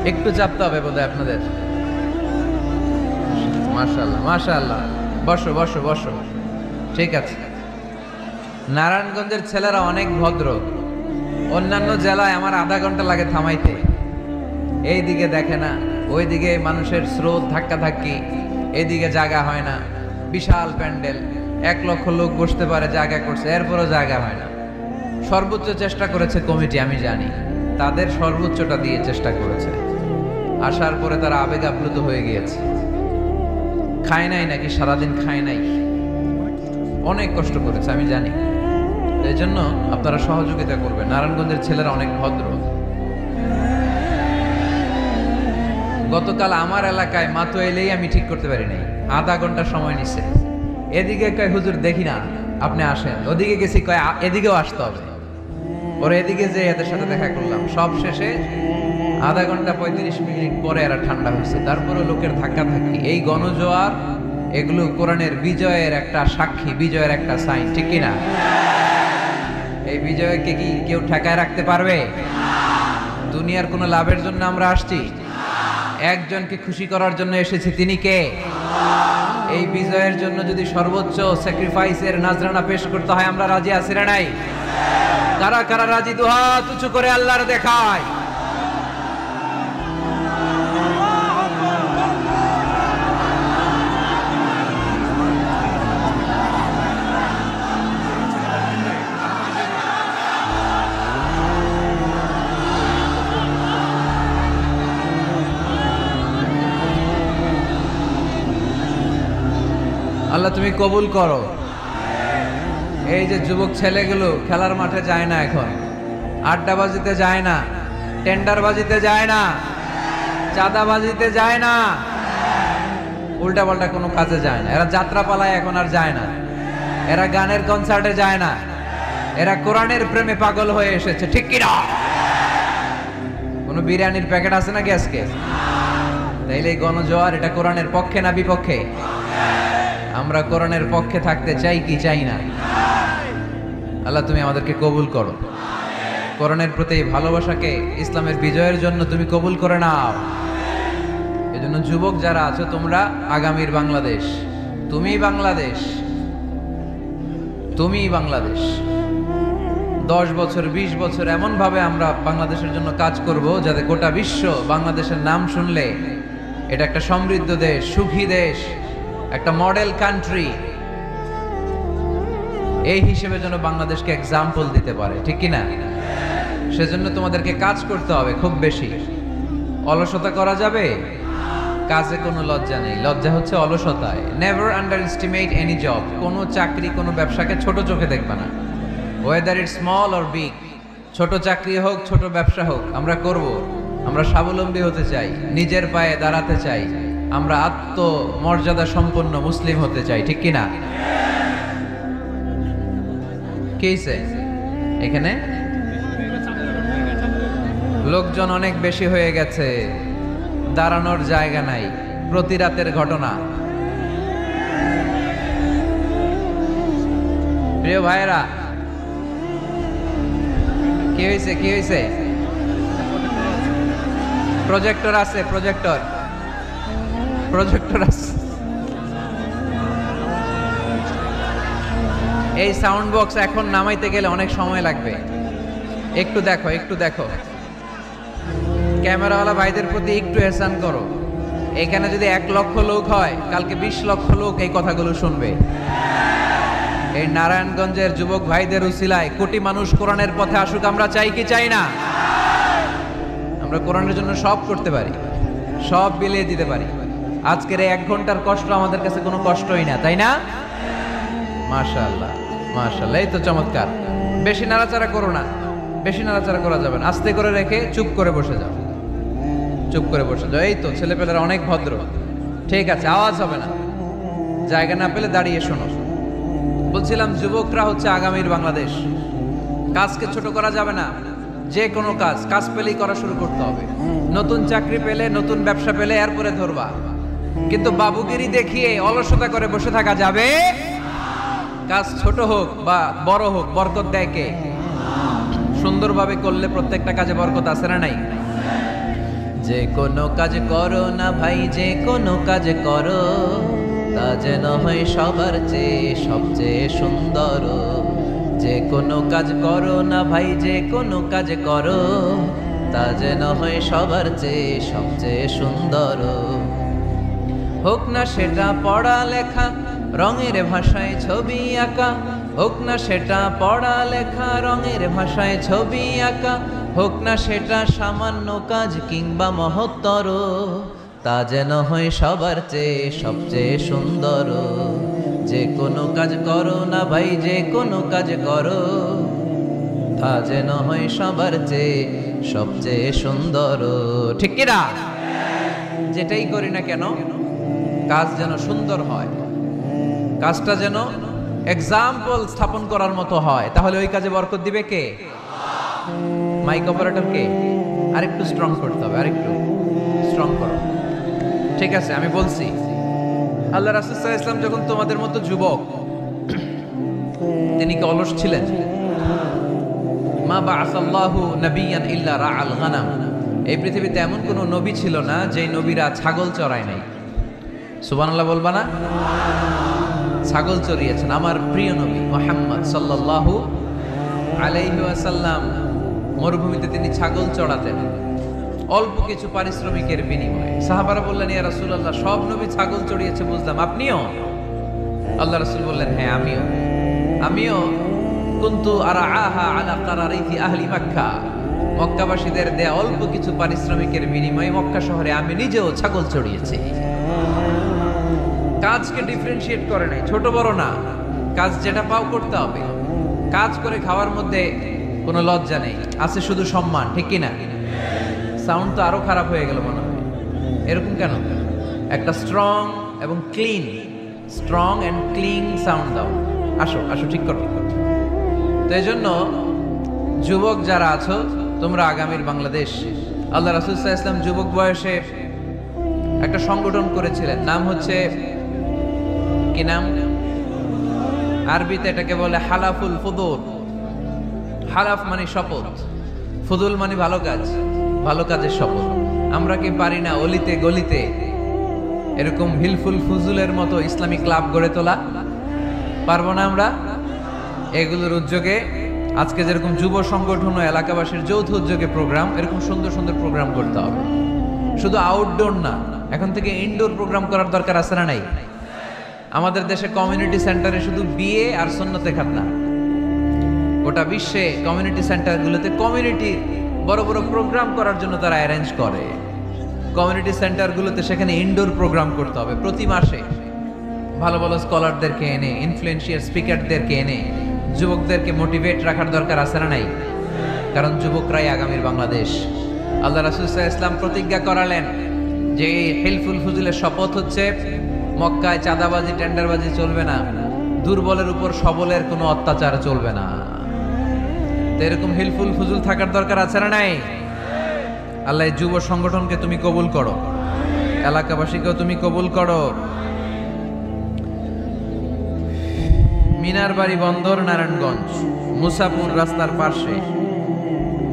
একটু চাপতে হবে বোধহয় আপনাদের। মাশাআল্লাহ মাশাআল্লাহ, বসো বসো বসো, ঠিক আছে। নারায়ণগঞ্জের ছেলেরা অনেক ভদ্র। অন্যান্য জেলায় আমার আধা ঘন্টা লাগে থামাইতে, এই দিকে দেখে না, ওইদিকে মানুষের স্রোত, ধাক্কা ধাক্কি, এইদিকে জায়গা হয় না, বিশাল প্যান্ডেল, 1,00,000 লোক বসতে পারে, জায়গা করছে, এরপরও জায়গা হয় না। সর্বোচ্চ চেষ্টা করেছে কমিটি, আমি জানি তাদের সর্বোচ্চটা দিয়ে চেষ্টা করেছে। আসার পরে তারা আবেগ আপ্লুত হয়ে গিয়েছে। খায় নাই নাকি, সারাদিন খায় নাই, অনেক কষ্ট করেছে আমি জানি। এই জন্য আপনারা সহযোগিতা করবেন। নারায়ণগঞ্জের ছেলেরা অনেক ভদ্র। গতকাল আমার এলাকায় মাতো এলেই আমি ঠিক করতে পারি নাই, আধা ঘন্টা সময় নিছে। এদিকে কয় হুজুর দেখি না, আপনি আসেন। ওদিকে গেছি, কয় এদিকেও আসতে হবে। ওরা এদিকে যে এদের সাথে দেখা করলাম, সব শেষে আধা ঘন্টা 35 মিনিট পরে এরা ঠান্ডা হয়েছে। তারপরে লোকের ধাক্কা থাকি। এই গণজোয়ার এগুলো কোরআনের বিজয়ের একটা সাক্ষী, বিজয়ের একটা সাইন, ঠিক কিনা? এই বিজয়কে কি কেউ ঠেকায় রাখতে পারবে? দুনিয়ার কোনো লাভের জন্য আমরা আসছি? একজনকে খুশি করার জন্য এসেছি, তিনি কে? এই বিজয়ের জন্য যদি সর্বোচ্চ স্যাক্রিফাইসের নাজরানা পেশ করতে হয়, আমরা রাজি আছি না নাই? কারা কারা রাজি? দুহাত উঁচু করে আল্লাহর দেখায়। আল্লাহ তুমি কবুল করো। এই যে যুবক ছেলেগুলো খেলার মাঠে যায় না, এখন আড্ডাবাজিতে যায় না, টেন্ডারবাজিতে যায় না, চাঁদাবাজিতে যায় না, উল্টাপাল্টা কোনো কাজে যায় না। এরা যাত্রা পালায় এখন আর যায় না, এরা গানের কনসার্টে যায় না, এরা কোরআনের প্রেমে পাগল হয়ে এসেছে, ঠিক কিনা? কোনো বিরিয়ানির প্যাকেট আছে নাকি আজকে? তাইলে গণজোয়ার এটা কোরআনের পক্ষে না বিপক্ষে? আমরা কোরআনের পক্ষে থাকতে চাই কি চাই না? আল্লাহ তুমি আমাদেরকে কবুল করো। কোরআনের প্রতি ভালোবাসাকে ইসলামের বিজয়ের জন্য তুমি কবুল করে নাও। এজন্য যুবক যারা আছো, তোমরা আগামীর বাংলাদেশ। তুমি বাংলাদেশ, তুমি বাংলাদেশ। 10 বছর 20 বছর এমন ভাবে আমরা বাংলাদেশের জন্য কাজ করব যাতে গোটা বিশ্ব বাংলাদেশের নাম শুনলে এটা একটা সমৃদ্ধ দেশ, সুখী দেশ, একটা মডেল কান্ট্রি, এই হিসেবে যেন বাংলাদেশকে এক্সাম্পল দিতে পারে, ঠিক কিনা? সেজন্য তোমাদেরকে কাজ করতে হবে খুব বেশি। অলসতা করা যাবে? কাজে কোনো লজ্জা নেই, লজ্জা হচ্ছে অলসতায়। Never underestimate any job. কোনো চাকরি, কোনো ব্যবসাকে ছোট চোখে দেখবে না, whether it small or big. ছোট চাকরি হোক, ছোট ব্যবসা হোক, আমরা করব। আমরা স্বাবলম্বী হতে চাই, নিজের পায়ে দাঁড়াতে চাই, আমরা আত্মমর্যাদা সম্পন্ন মুসলিম হতে চাই, ঠিক কিনা? কেইছে এখানে লোকজন অনেক বেশি হয়ে গেছে, দাঁড়ানোর জায়গা নাই। প্রতি রাতের ঘটনা। প্রিয় ভাইয়েরা, কি হয়েছে? কি হয়েছে? প্রজেক্টর আছে, প্রজেক্টর আছে। এই সাউন্ড বক্স এখন নামাইতে গেলে অনেক সময় লাগবে। একটু দেখো, একটু দেখো। ক্যামেরাওয়ালা ভাইদের প্রতি একটু এহসান করো। এখানে যদি 1 লক্ষ লোক হয়, কালকে 20 লক্ষ লোক এই কথাগুলো শুনবে। এই নারায়ণগঞ্জের যুবক ভাইদের উসিলায় কোটি মানুষ কোরআনের পথে আসুক, আমরা চাই কি চাই না? আমরা কোরআনের জন্য সব করতে পারি, সব বিলিয়ে দিতে পারি। আজকের এই 1 ঘন্টার কষ্ট আমাদের কাছে কোনো কষ্টই না, তাই না? মাশাআল্লাহ, মাশাআল্লাহ, এই তো চমৎকার। বেশি নাড়াচাড়া করো না, বেশি নাড়াচাড়া করা যাবে না। আস্তে করে রেখে চুপ করে বসে যাও, চুপ করে বসে যাও। এই তো ছেলেপেলেরা অনেক ভদ্র, ঠিক আছে, আওয়াজ হবে না। জায়গা না পেলে দাঁড়িয়ে শোনো। বলছিলাম যুবকরা হচ্ছে আগামীর বাংলাদেশ। কাজকে ছোট করা যাবে না। যে কোনো কাজ পেলেই করা শুরু করতে হবে। নতুন চাকরি পেলে, নতুন ব্যবসা পেলে এরপরে ধরবা, কিন্তু বাবুগিরি দেখিয়ে অলসতা করে বসে থাকা যাবে? কাজ ছোট হোক বা বড় হোক, বরকত দেয় কে? সুন্দরভাবে করলে প্রত্যেকটা কাজে বরকত আছে না নাই? যে কোনো কাজ করো না ভাই, যে কোনো কাজ করো, তা যেন হয় সবার চেয়ে সবচেয়ে সুন্দর। যে কোনো কাজ করো না ভাই, যে কোনো কাজ করো, তা যেন হয় সবার চেয়ে সবচেয়ে সুন্দর। হোক না সেটা পড়া লেখা, রঙের ভাষায় ছবি আঁকা, হোক না সেটা পড়া লেখা। রঙের ভাষায় ছবি আঁকা, হোক না সেটা সামান্য কাজ কিংবা মহত্তর, তা যেন হয় সবার চেয়ে সবচেয়ে সুন্দর। যে কোনো কাজ করো না ভাই, যে কোনো কাজ করো, তা যেন হয় সবার চেয়ে সবচেয়ে সুন্দর। ঠিক কিনা? যেটাই করি না কেন কাজ যেন সুন্দর হয়, কাজটা যেন এক্সাম্পল স্থাপন করার মতো হয়। তাহলে ওই কাজে বরকত দিবে কে? মাইক অপারেটর কে? আরেকটু স্ট্রং করতে হবে, আরেকটু স্ট্রং করো। ঠিক আছে, আমি বলছি, আল্লাহ রাসূল সাল্লাল্লাহু আলাইহি ওয়াসাল্লাম যখন তোমাদের মতো যুবক, তিনি কি অলস ছিলেন? মা বাআসাল্লাহু নাবিয়ান ইল্লা রাআল গানাম। এই পৃথিবীতে এমন কোন নবী ছিল না যে নবীরা ছাগল চড়ায় নাই। সুবহানাল্লাহ বলবা না? ছাগল চড়িয়েছেন আমার প্রিয় নবী মুহাম্মদ সাল্লাল্লাহু আলাইহি ওয়াসাল্লাম। মরুভূমিতে তিনি ছাগল চড়াতেন অল্প কিছু পারিশ্রমিকের বিনিময়ে। সাহাবারা বললেন, ইয়া রাসূলুল্লাহ, সব নবী ছাগল চড়িয়েছে বুঝলাম, আপনিও? আল্লাহ রাসূল বললেন, হ্যাঁ আমিও কুনতু আরআহা আলা কারারিতি আহলি মক্কা। মক্কাবাসীদের দেয়া অল্প কিছু পারিশ্রমিকের বিনিময়ে মক্কা শহরে আমি নিজেও ছাগল চড়িয়েছি। কাজকে ডিফারেন্সিয়েট করে নাই, ছোট বড় না, কাজ যেটা পাও করতে হবে। কাজ করে খাওয়ার মধ্যে কোনো লজ্জা নেই, আছে শুধু সম্মান। ঠিক কিনা? সাউন্ড তো আরো খারাপ হয়ে গেল মনে হয়। এরকম কেন? একটা স্ট্রং এবং clean, strong and clean sound দাও। আসো আসো, ঠিক করো। তো এই জন্য যুবক যারা আছো, তোমরা আগামীর বাংলাদেশ। আল্লাহ রাসূল সাল্লাল্লাহু আলাইহি ওয়াসাল্লাম যুবক বয়সে একটা সংগঠন করেছিলেন, নাম হচ্ছে কি নাম? আরবিতে এটাকে বলে হালাফুল ফুদুল। হালাফ মানে শপথ, ফুদুল মানে ভালো কাজ, ভালো কাজের শপথ। আমরা কি পারি না অলিতে গলিতে এরকম হিলফুল ফুজুলের মতো ইসলামী ক্লাব গড়ে তোলা? পারবো না আমরা? এগুলোর উদ্যোগে আজকে যেরকম যুব সংগঠন ও এলাকাবাসীর যৌথ উদ্যোগে প্রোগ্রাম, এরকম সুন্দর সুন্দর প্রোগ্রাম করতে হবে। শুধু আউটডোর না, এখন থেকে ইনডোর প্রোগ্রাম করার দরকার আছে না নাই? আমাদের দেশে কমিউনিটি সেন্টারে শুধু বিয়ে আর সুন্নতে খাতনা, গোটা বিশ্বে কমিউনিটি সেন্টারগুলোতে কমিউনিটি বড় বড় প্রোগ্রাম করার জন্য তারা অ্যারেঞ্জ করে। কমিউনিটি সেন্টারগুলোতে সেখানে ইনডোর প্রোগ্রাম করতে হবে। প্রতি মাসে ভালো ভালো স্কলারদেরকে এনে, ইনফ্লুয়েন্সিয়াল স্পিকারদেরকে এনে যুবকদেরকে মোটিভেট রাখার দরকার আছে না নাই? কারণ যুবকরাই আগামীর বাংলাদেশ। আল্লাহ রাসূল সাল্লাল্লাহু আলাইহি ওয়াসাল্লাম প্রতিজ্ঞা করালেন যে হিলফুল ফুজুলের শপথ হচ্ছে মক্কায় চাঁদাবাজি টেন্ডারবাজি চলবে না, দুর্বলের উপর সবলের কোনো অত্যাচার চলবে না। তো এরকম হিলফুল ফুজুল থাকার দরকার আছে না নাই? আল্লাহ যুব সংগঠনকে তুমি কবুল করো, এলাকাবাসীকেও তুমি কবুল করো। মিনার বাড়ি বন্দর, নারায়ণগঞ্জ, মুসাপুর রাস্তার পাশে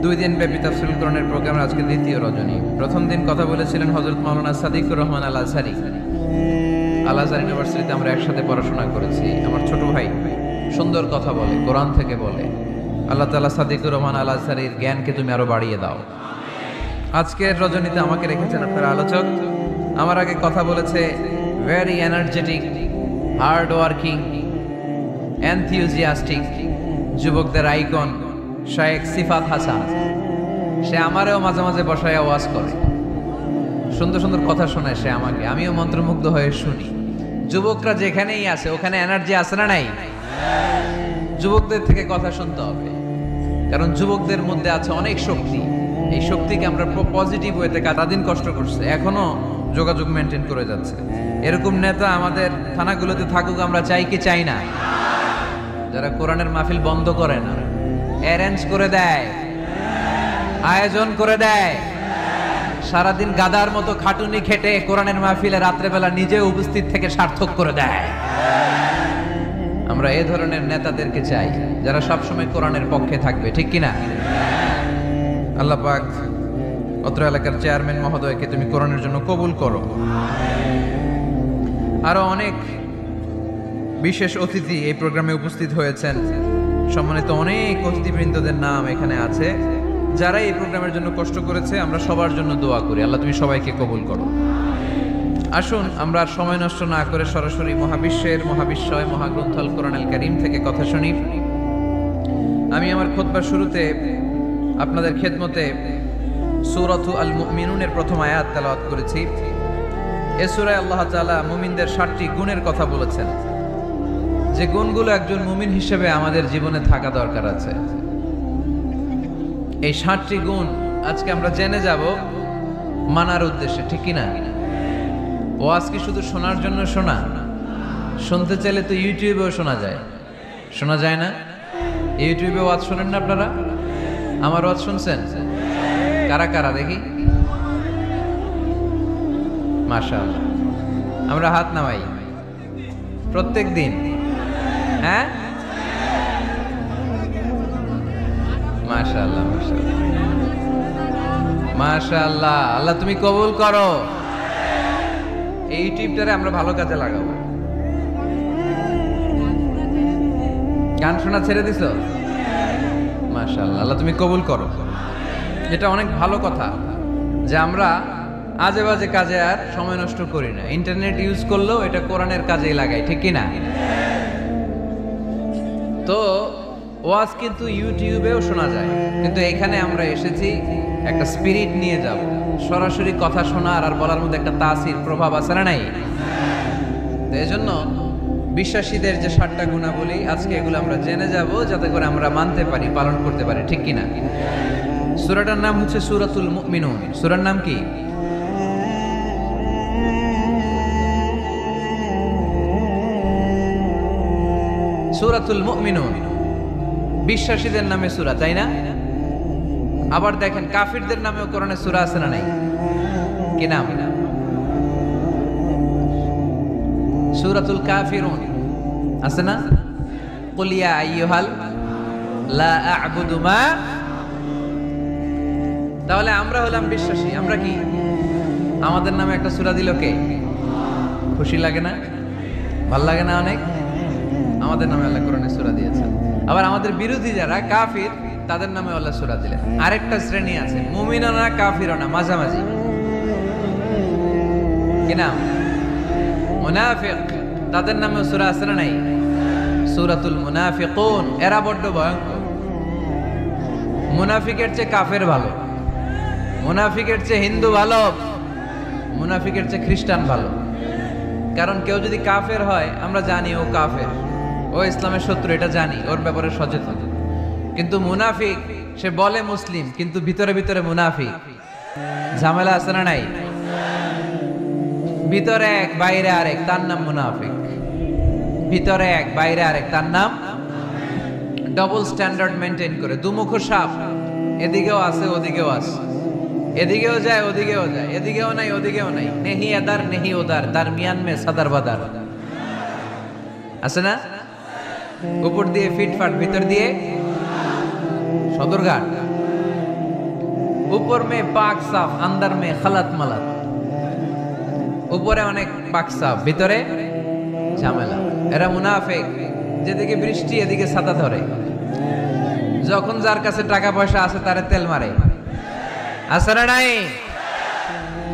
2 দিন ব্যাপী তাফসীরুল কোরআনের প্রোগ্রামের আজকে দ্বিতীয় রজনী। প্রথম দিন কথা বলেছিলেন হযরত মাওলানা সাদিকুর রহমান আল আজহারী। আল আজহার ইউনিভার্সিটিতে আমরা একসাথে পড়াশোনা করেছি। আমার ছোট ভাই সুন্দর কথা বলে, কোরআন থেকে বলে। আল্লাহ তাআলা সাদিকুর রহমান আল আজহারীর জ্ঞানকে তুমি আরো বাড়িয়ে দাও। আজকের রজনীতে আমাকে রেখেছেন আপনার আলোচক। আমার আগে কথা বলেছে very energetic, hard working, enthusiastic যুবকদের আইকন শায়েখ সিফাত হাসান। সে আমারেও মাঝে মাঝে বসায় ওয়াজ করে, সুন্দর সুন্দর কথা শোনায় সে আমাকে, আমিও মন্ত্রমুগ্ধ হয়ে শুনি। যুবকরা যেখানেই আছে ওখানে এনার্জি আছে না নাই? যুবকদের থেকে কথা শুনতে হবে, কারণ যুবকদের মধ্যে আছে অনেক শক্তি। এই শক্তিকে আমরা পজিটিভ ওয়েতে দিন কষ্ট করছে, এখনো যোগাযোগ মেনটেন করে যাচ্ছে। এরকম নেতা আমাদের থানাগুলোতে থাকুক, আমরা চাই কি চাই না? যারা কোরআনের মাহফিল বন্ধ করে না, অ্যারেঞ্জ করে দেয়, আয়োজন করে দেয়, সারাদিন গাদার মতো খাটুনি খেটে কোরআনের মাহফিলে রাত্রেবেলা নিজে উপস্থিত থেকে সার্থক করে দেয়। আমরা এই ধরনের নেতাদেরকে চাই যারা সবসময় কোরআনের পক্ষে থাকবে, ঠিক কিনা? আল্লাহ পাক অত্র এলাকার চেয়ারম্যান মহোদয়কে তুমি কোরআনের জন্য কবুল করো। আরো অনেক বিশেষ অতিথি এই প্রোগ্রামে উপস্থিত হয়েছেন। সম্মানিত অনেক অতিথিবৃন্দদের নাম এখানে আছে যারা এই প্রোগ্রামের জন্য কষ্ট করেছে। আমরা সবার জন্য দোয়া করি, আল্লাহ তুমি সবাইকে কবুল করো। আসুন আমরা আর সময় নষ্ট না করে সরাসরি মহাবিশ্বের মহাবিশ্বয় মহাগ্রন্থ আল কোরআনুল কারীম থেকে কথা শুনি। আমি আমার খুতবার শুরুতে আপনাদের খেদমতে সূরাতু আল মুমিনুনের প্রথম আয়াত তেলাওয়াত করেছি। এই সূরায় আল্লাহ তাআলা মুমিনদের 7টি গুণের কথা বলেছেন, যে গুণগুলো একজন মুমিন হিসেবে আমাদের জীবনে থাকা দরকার আছে। এই 7টি গুণ আজকে আমরা জেনে যাব মানার উদ্দেশ্যে, ঠিক কি না? ওয়াজ কি শুধু শোনার জন্য শোনা? শুনতে চাইলে তো ইউটিউবেও শোনা যায় না? ইউটিউবে ওয়াজ শোনেন না আপনারা? আমার ওয়াজ শুনছেন? কারা কারা দেখি? মাশাআল্লাহ, আমরা হাত নামাই প্রত্যেক দিন। হ্যাঁ, মাশাআল্লাহ মাশাআল্লাহ মাশাআল্লাহ। আল্লাহ তুমি কবুল করো। এই ইউটিউবটারে আমরা ভালো কাজে লাগাবো। গান শোনা ছেড়ে দিছো? মাশাআল্লাহ, আল্লাহ তুমি কবুল করো। এটা অনেক ভালো কথা যে আমরা আজে বাজে কাজে আর সময় নষ্ট করি না। ইন্টারনেট ইউজ করলেও এটা কোরআনের কাজেই লাগাই, ঠিক কি না? তো ওয়াজ কিন্তু ইউটিউবেও শোনা যায়, কিন্তু এখানে আমরা এসেছি একটা স্পিরিট নিয়ে যাব। সরাসরি কথা শোনার আর বলার মধ্যে একটা তাসির প্রভাব আছে না নাই? তো এই জন্য বিশ্বাসীদের যে 7টা গুণাবলী আজকে এগুলো আমরা জেনে যাব, যাতে করে আমরা মানতে পারি, পালন করতে পারি, ঠিক কিনা? সূরাটার নাম হচ্ছে সূরাতুল মুমিনুন। সূরার নাম কি? সূরাতুল মুমিনুন। বিশ্বাসীদের নামে সূরা, তাই না? আবার দেখেন কাফিরদের নামেও কোরআনে সূরা আছে না নাই? কি নাম? সূরাতুল কাফিরুন আছে না? কুল ইয়া আইয়ুহাল লা আ'বুদু মা। তাহলে আমরা হলাম বিশ্বাসী। আমরা কি? আমাদের নামে একটা সূরা দিল কে? খুশি লাগে না? ভাল লাগে না অনেক? আমাদের নামে আল্লাহ কোরআনে সূরা দিয়েছেন। আবার আমাদের বিরোধী যারা কাফির, তাদের নামে আল্লাহ সূরা দিলেন। আরেকটা শ্রেণী আছে, মুমিনও না কাফিরও না, মাঝামাঝি। কি নাম? মুনাফিক। তাদের নামে সূরা আছে না নাই? সূরাতুল মুনাফিকুন। এরা বড্ড ভয়ঙ্কর। মুনাফিকের চেয়ে কাফের ভালো, মুনাফিকের চেয়ে হিন্দু ভালো, মুনাফিকের চেয়ে খ্রিস্টান ভালো। কারণ কেউ যদি কাফের হয়, আমরা জানি ও কাফের, ও ইসলামের শত্রু, এটা জানি, ওর ব্যাপারে সচেতন। কিন্তু মুনাফিক, সে বলে মুসলিম কিন্তু ভিতরে ভিতরে মুনাফিক। ঝামেলা আছে না নাই? ভিতরে এক বাইরে আরেক, তার নাম মুনাফিক। ভিতরে এক বাইরে আরেক, তার নাম ডবল স্ট্যান্ডার্ড মেনটেন করে। দুমুখ সাপ, এদিকেও আছে ওদিকেও আছে, এদিকেও যায় ওদিকেও যায়, এদিকেও নাই ওদিকেও নাই, নেহি এদার নেহি ওদার, দারমিয়ান মে সাদার বাদার। আছে না? উপর দিয়ে ফিটফাট, ভিতর দিয়ে সদরঘাট। উপর মে পাক সাফ, আন্দার মে খালাত মালাত। উপরে অনেক পাক সাফ, ভিতরে ঝামেলা। এরা মুনাফিক। যেদিকে বৃষ্টি এদিকে ছাতা ধরে, যখন যার কাছে টাকা পয়সা আছে তারে তেল মারে। আছে না নাই?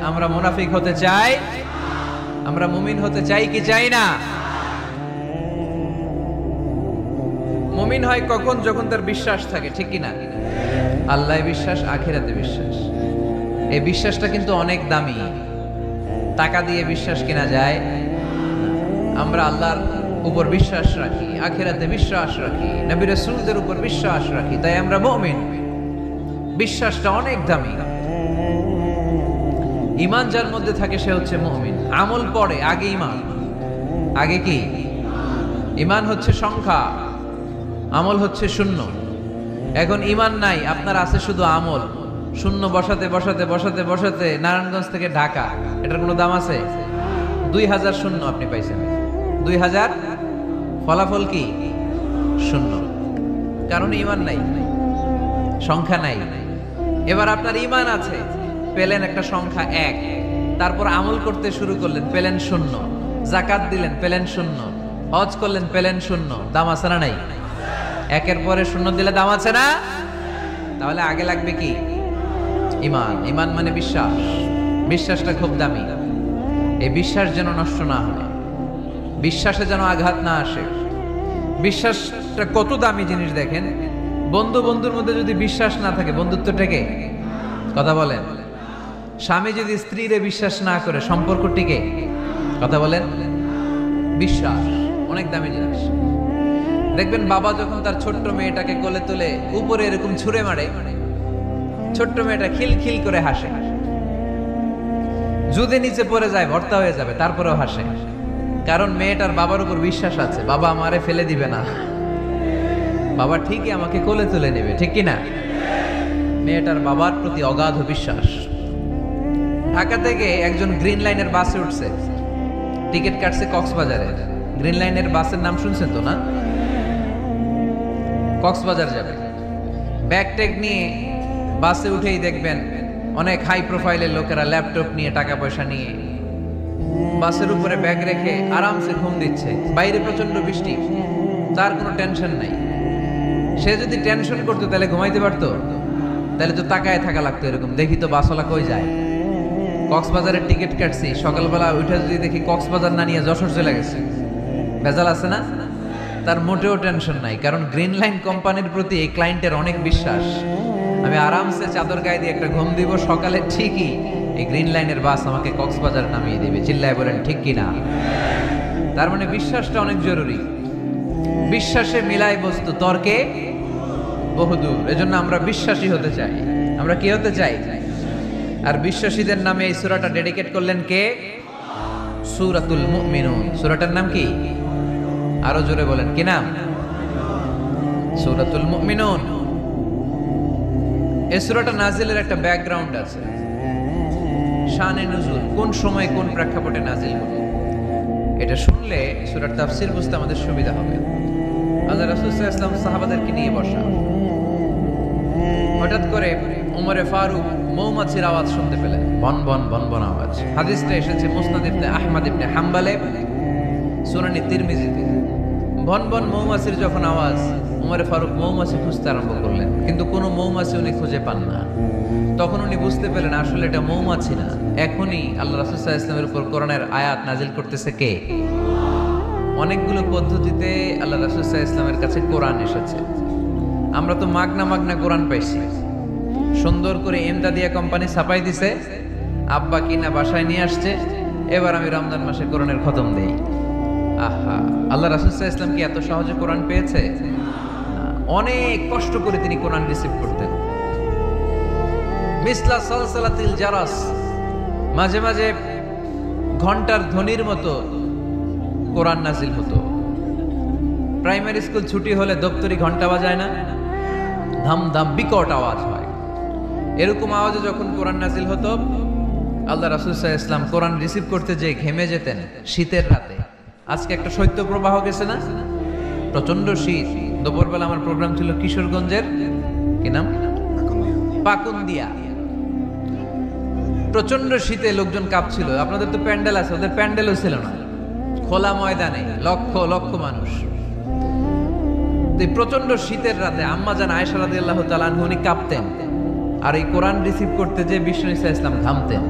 আমরা মুনাফিক হতে চাই? আমরা মুমিন হতে চাই কি চাই না? মুমিন হয় কখন? যখন তার বিশ্বাস থাকে, ঠিক কি না? আল্লাহ বিশ্বাস, আখিরাতে বিশ্বাস। এই বিশ্বাসটা কিন্তু অনেক দামি। টাকা দিয়ে বিশ্বাস কেনা যায়? আমরা আল্লাহর উপর বিশ্বাস রাখি, আখিরাতে বিশ্বাস রাখি, নবী রাসূলদের উপর বিশ্বাস রাখি, তাই আমরা মুমিন। বিশ্বাসটা অনেক দামি। ঈমান যার মধ্যে থাকে সে হচ্ছে মুমিন। আমল পড়ে, আগে ঈমান। আগে কি? ঈমান হচ্ছে সংখ্যা, আমল হচ্ছে শূন্য। এখন ঈমান নাই, আপনার আছে শুধু আমল। শূন্য বসাতে বসাতে বসাতে বসাতে নারায়ণগঞ্জ থেকে ঢাকা, এটার কোনো দাম আছে? 2000 শূন্য আপনি পাইছেন। 2000 ফলাফল কি? শূন্য। কারণ ঈমান নাই, সংখ্যা নাই। এবার আপনার ঈমান আছে, পেলেন একটা সংখ্যা 1, তারপর আমল করতে শুরু করলেন, পেলেন শূন্য। যাকাত দিলেন, পেলেন শূন্য। হজ করলেন, পেলেন শূন্য। দাম আছে না নাই? একের পরে শূন্য দিলে দাম আছে না? তাহলে আগে লাগবে কি? ঈমান। ঈমান মানে বিশ্বাস। বিশ্বাসটা খুব দামি। এই বিশ্বাস যেন নষ্ট না হয়, বিশ্বাসে যেন আঘাত না আসে। বিশ্বাসটা কত দামি জিনিস দেখেন। বন্ধু বন্ধুর মধ্যে যদি বিশ্বাস না থাকে, বন্ধুত্ব টেকে? কথা বলেন। স্বামী যদি স্ত্রীরে বিশ্বাস না করে, সম্পর্ক টিকে? কথা বলেন। বিশ্বাস অনেক দামি জিনিস। দেখবেন বাবা যখন তার ছোট্ট মেয়েটাকে কোলে তুলে উপরে এরকম ছুঁড়ে মারে, ছোট্ট মেয়েটা খিলখিল করে হাসে। যদি নিচে পড়ে যায় ভর্তা হয়ে যাবে, তারপরেও হাসে, কারণ মেয়েটার বাবার উপর বিশ্বাস আছে, বাবা আমারে ফেলে দিবে না, বাবা ঠিকই আমাকে কোলে তুলে নেবে, ঠিক কিনা? মেয়েটার বাবার প্রতি অগাধ বিশ্বাস। ঢাকা থেকে একজন গ্রিন লাইনের বাসে উঠছে, টিকিট কাটছে কক্সবাজারে। গ্রিন লাইনের বাসের নাম শুনছেন তো না? কক্সবাজার যাবে। ব্যাগ ট্যাগ নিয়ে বাসে উঠেই দেখবেন অনেক হাই প্রোফাইলের লোকেরা ল্যাপটপ নিয়ে, টাকা পয়সা নিয়ে বাসের উপরে ব্যাগ রেখে আরামসে ঘুম দিচ্ছে। বাইরে প্রচন্ড বৃষ্টি, তার কোনো টেনশন নাই। সে যদি টেনশন করতো তাহলে ঘুমাইতে পারতো? তাহলে তো তাকায় থাকা লাগতো এরকম, দেখি তো বাসওয়ালা কই যায়। কক্সবাজারের টিকিট কাটছি, সকালবেলা উঠে যদি দেখি কক্সবাজার না নিয়ে যশোর চলে গেছে, ভেজাল আছে না? তার মোটেও টেনশন নাই, কারণ গ্রিন লাইন কোম্পানির প্রতি এই ক্লায়েন্টের অনেক বিশ্বাস। আমি আরামসে চাদর গায়ে দিয়ে একটা ঘুম দিব, সকালে ঠিকই এই গ্রিন লাইনের বাস আমাকে কক্সবাজার নামিয়ে দিবে। চিল্লায় বলেন ঠিক কিনা? তার মানে বিশ্বাসটা অনেক জরুরি। বিশ্বাসে মিলাই বস্তু, তর্কে বহুদূর। এজন্য আমরা বিশ্বাসী হতে চাই। আমরা কি হতে চাই? আর বিশ্বাসীদের নামে এই সূরাটা ডেডিকেট করলেন কে? সূরাতুল মুমিনুন। সূরাটার নাম কি? আরো জোরে বলেন, কি নাম? সূরাতুল মুমিনুন। এই সূরাটা নাজিলের একটা ব্যাকগ্রাউন্ড আছে, শানে নুজুল, কোন সময় কোন প্রেক্ষাপটে নাজিল হলো, এটা শুনলে সূরার তাফসীর বুঝতে আমাদের সুবিধা হবে। আল্লাহ রাসূল সাল্লাল্লাহু আলাইহি ওয়াসাল্লাম সাহাবাদেরকে নিয়ে বসা, হঠাৎ করে ওমরে ফারুক মৌমাছির আওয়াজ শুনতে পেলেন, বন বন বন বন আওয়াজ। হাদিসটা এসেছে মুসনাদ ইবনে আহমদ ইবনে হাম্বলে, সুনানি তিরমিজিতে। বন বন মৌমাছির যখন আওয়াজ, ওমরে ফারুক মৌমাছি খুঁজতে আরম্ভ করলেন, কিন্তু কোনো মৌমাছি উনি খুঁজে পান না। তখন উনি বুঝতে পেলেন আসলে এটা মৌমাছি না, এখনই আল্লাহ রাসূল সাল্লাল্লাহু আলাইহি ওয়াসাল্লামের উপর কোরআনের আয়াত নাজিল করতেছে কে? অনেকগুলো পদ্ধতিতে আল্লাহ রাসূল সাল্লাল্লাহু আলাইহি ওয়াসাল্লামের কাছে কোরআন এসেছে। আমরা তো মাগনা মাগনা কোরআন পাইছি, সুন্দর করে এমদাদিয়া কোম্পানি ছাপাই দিছে, আব্বা কিনা বাসায় নিয়ে আসছে, এবার আমি রমজান মাসে কোরআনের খতম দেই। আহা, আল্লাহ রাসূল সাল্লাল্লাহু আলাইহি ওয়াসাল্লাম কি এত সহজে কোরআন পেয়েছে? অনেক কষ্ট করে তিনি কোরআন রিসিভ করতেন। মিসলা সালসালাতিল জারাস, মাঝে মাঝে ঘন্টার ধ্বনির মতো কোরআন নাজিল হতো। প্রাইমারি স্কুল ছুটি হলে দপ্তরি ঘন্টা বাজায় না, ধাম ধাম বিকট আওয়াজ হয়। এরকম আওয়াজে যখন কোরআন নাজিল হতো, আল্লাহ রাসূল সাল্লাল্লাহু আলাইহি ওয়াসাল্লাম কোরআন রিসিভ করতে যেয়ে ঘেমে যেতেন শীতের রাতে। আজকে একটা শৈত্য প্রবাহ গেছে না, প্রচন্ড শীত। দুপুরবেলা আমার প্রোগ্রাম ছিল কিশোরগঞ্জের, কি নাম, পাকুন্দিয়া। প্রচন্ড শীতে লোকজন কাঁপছিল। আপনাদের তো প্যান্ডেল আছে, ওদের প্যান্ডেলও ছিল না, খোলা ময়দানে লক্ষ লক্ষ মানুষ। প্রচন্ড শীতের রাতে আম্মা জান আয়েশা রাদিয়াল্লাহু তাআলা আনহা উনি কাঁপতেন, আর এই কোরআন রিসিভ করতে যে বিষ্ণু ঈসা ইসলাম ঘামতেন।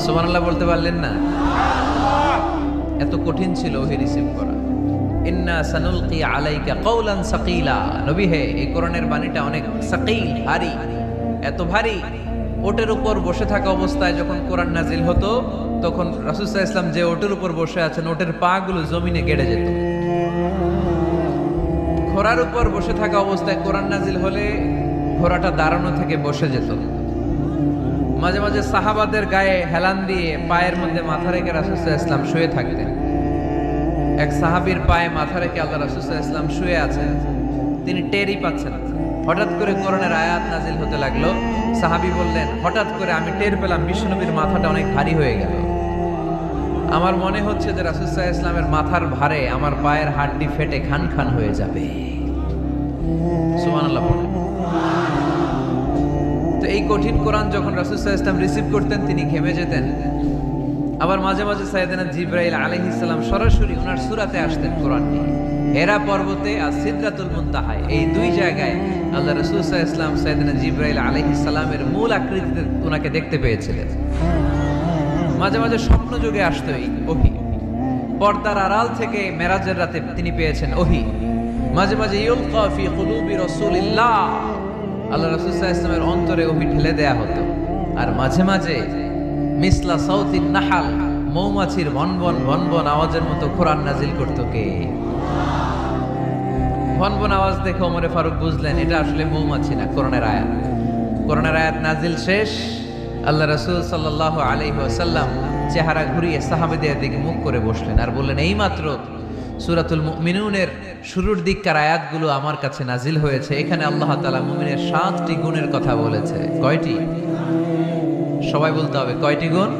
সুবহানাল্লাহ বলতে পারলেন না? এত কঠিন ছিল ওহি রিসিভ করা। ইন্না সানুলকি আলাইকা কওলান সাকিলা, নবী হে এই কোরআনের বাণীটা অনেক সাকিল, ভারী, এত ভারী। ওটের উপর বসে থাকা অবস্থায় যখন কোরআন নাজিল হতো, তখন রাসূল সাল্লাল্লাহু আলাইহি ওয়াসাল্লাম যে ওটের উপর বসে আছেন, ওটের পা গুলো জমিনে গেড়ে যেত। ঘোড়ার উপর বসে থাকা অবস্থায় কোরআন নাজিল হলে ঘোড়াটা দাঁড়ানো থেকে বসে যেত। মাঝে মাঝে সাহাবাদের গায়ে হেলান দিয়ে পায়ের মধ্যে মাথা রেখে রাসূল সাল্লাল্লাহু আলাইহি ওয়াসাল্লাম শুয়ে থাকতেন। এক সাহাবীর পায়ে মাথা রেখে আল্লাহ রাসূল সাল্লাল্লাহু আলাইহি ওয়াসাল্লাম শুয়ে আছেন, তিনি টেরই পাচ্ছেন না। হঠাৎ করে কোরআনের আয়াত নাজিল হতে লাগলো। সাহাবী বললেন, হঠাৎ করে আমি টের পেলাম বিশ্বনবীর মাথাটা অনেক ভারী হয়ে গেল। আমার মনে হচ্ছে যে রাসূল সাল্লাল্লাহু আলাইহি ওয়াসাল্লামের মাথার ভারে আমার পায়ের হাড়টি ফেটে খান খান হয়ে যাবে। সুবহানাল্লাহ বলেন। তো এই কঠিন কোরআন যখন রাসূল সাল্লাল্লাহু আলাইহি ওয়াসাল্লাম রিসিভ করতেন, তিনি ঘেমে যেতেন। আবার মাঝে মাঝে সাইয়েদনা জিবরাইল আলাইহিস সালাম সরাসরি ওনার সূরাতে আসতেন কোরআন নিয়ে। হেরা পর্বতে আর সিদরাতুল মুনতাহায়, এই দুই জায়গায় আল্লাহ রাসূল সাল্লাল্লাহু আলাইহি ওয়াসাল্লাম সাইয়েদনা জিবরাইল আলাইহিস সালামের মূল আকৃতিতে ওনাকে দেখতে পেয়েছিলেন। মাঝে মাঝে স্বপ্ন যুগে আসতো এই ওহী। পর্দার আড়াল থেকে মেরাজের রাতে তিনি পেয়েছেন ওহী। মাঝে মাঝে ইউলকা ফি কুলুবি রাসূলিল্লাহ, আল্লাহ রাসূল সাল্লাল্লাহু আলাইহি ওয়াসাল্লামের অন্তরে ওহী ঢেলে দেয়া হতো। আর মাঝে মাঝে মিসলা সাউতিন নাহাল, মৌমাছির ভনভন ভনভন আওয়াজের মতো কোরআন নাজিল করতো কে? ভনভন আওয়াজ দেখে ওমরে ফারুক বুঝলেন এটা আসলে মৌমাছি না, কোরআনের আয়াত। কোরআনের আয়াত নাজিল শেষ, আল্লাহ রাসূল সাল্লাল্লাহু আলাইহি ওয়াসাল্লাম চেহারা ঘুরিয়ে সাহাবীদের দিকে মুখ করে বসলেন আর বললেন, এইমাত্র সূরাতুল মুমিনুনের শুরুর দিককার আয়াতগুলো আমার কাছে নাজিল হয়েছে। এখানে আল্লাহ তাআলা মুমিনের 7টি গুণের কথা বলেছে। কয়টি? সবাই বলতে হবে, কয়টি গুণ?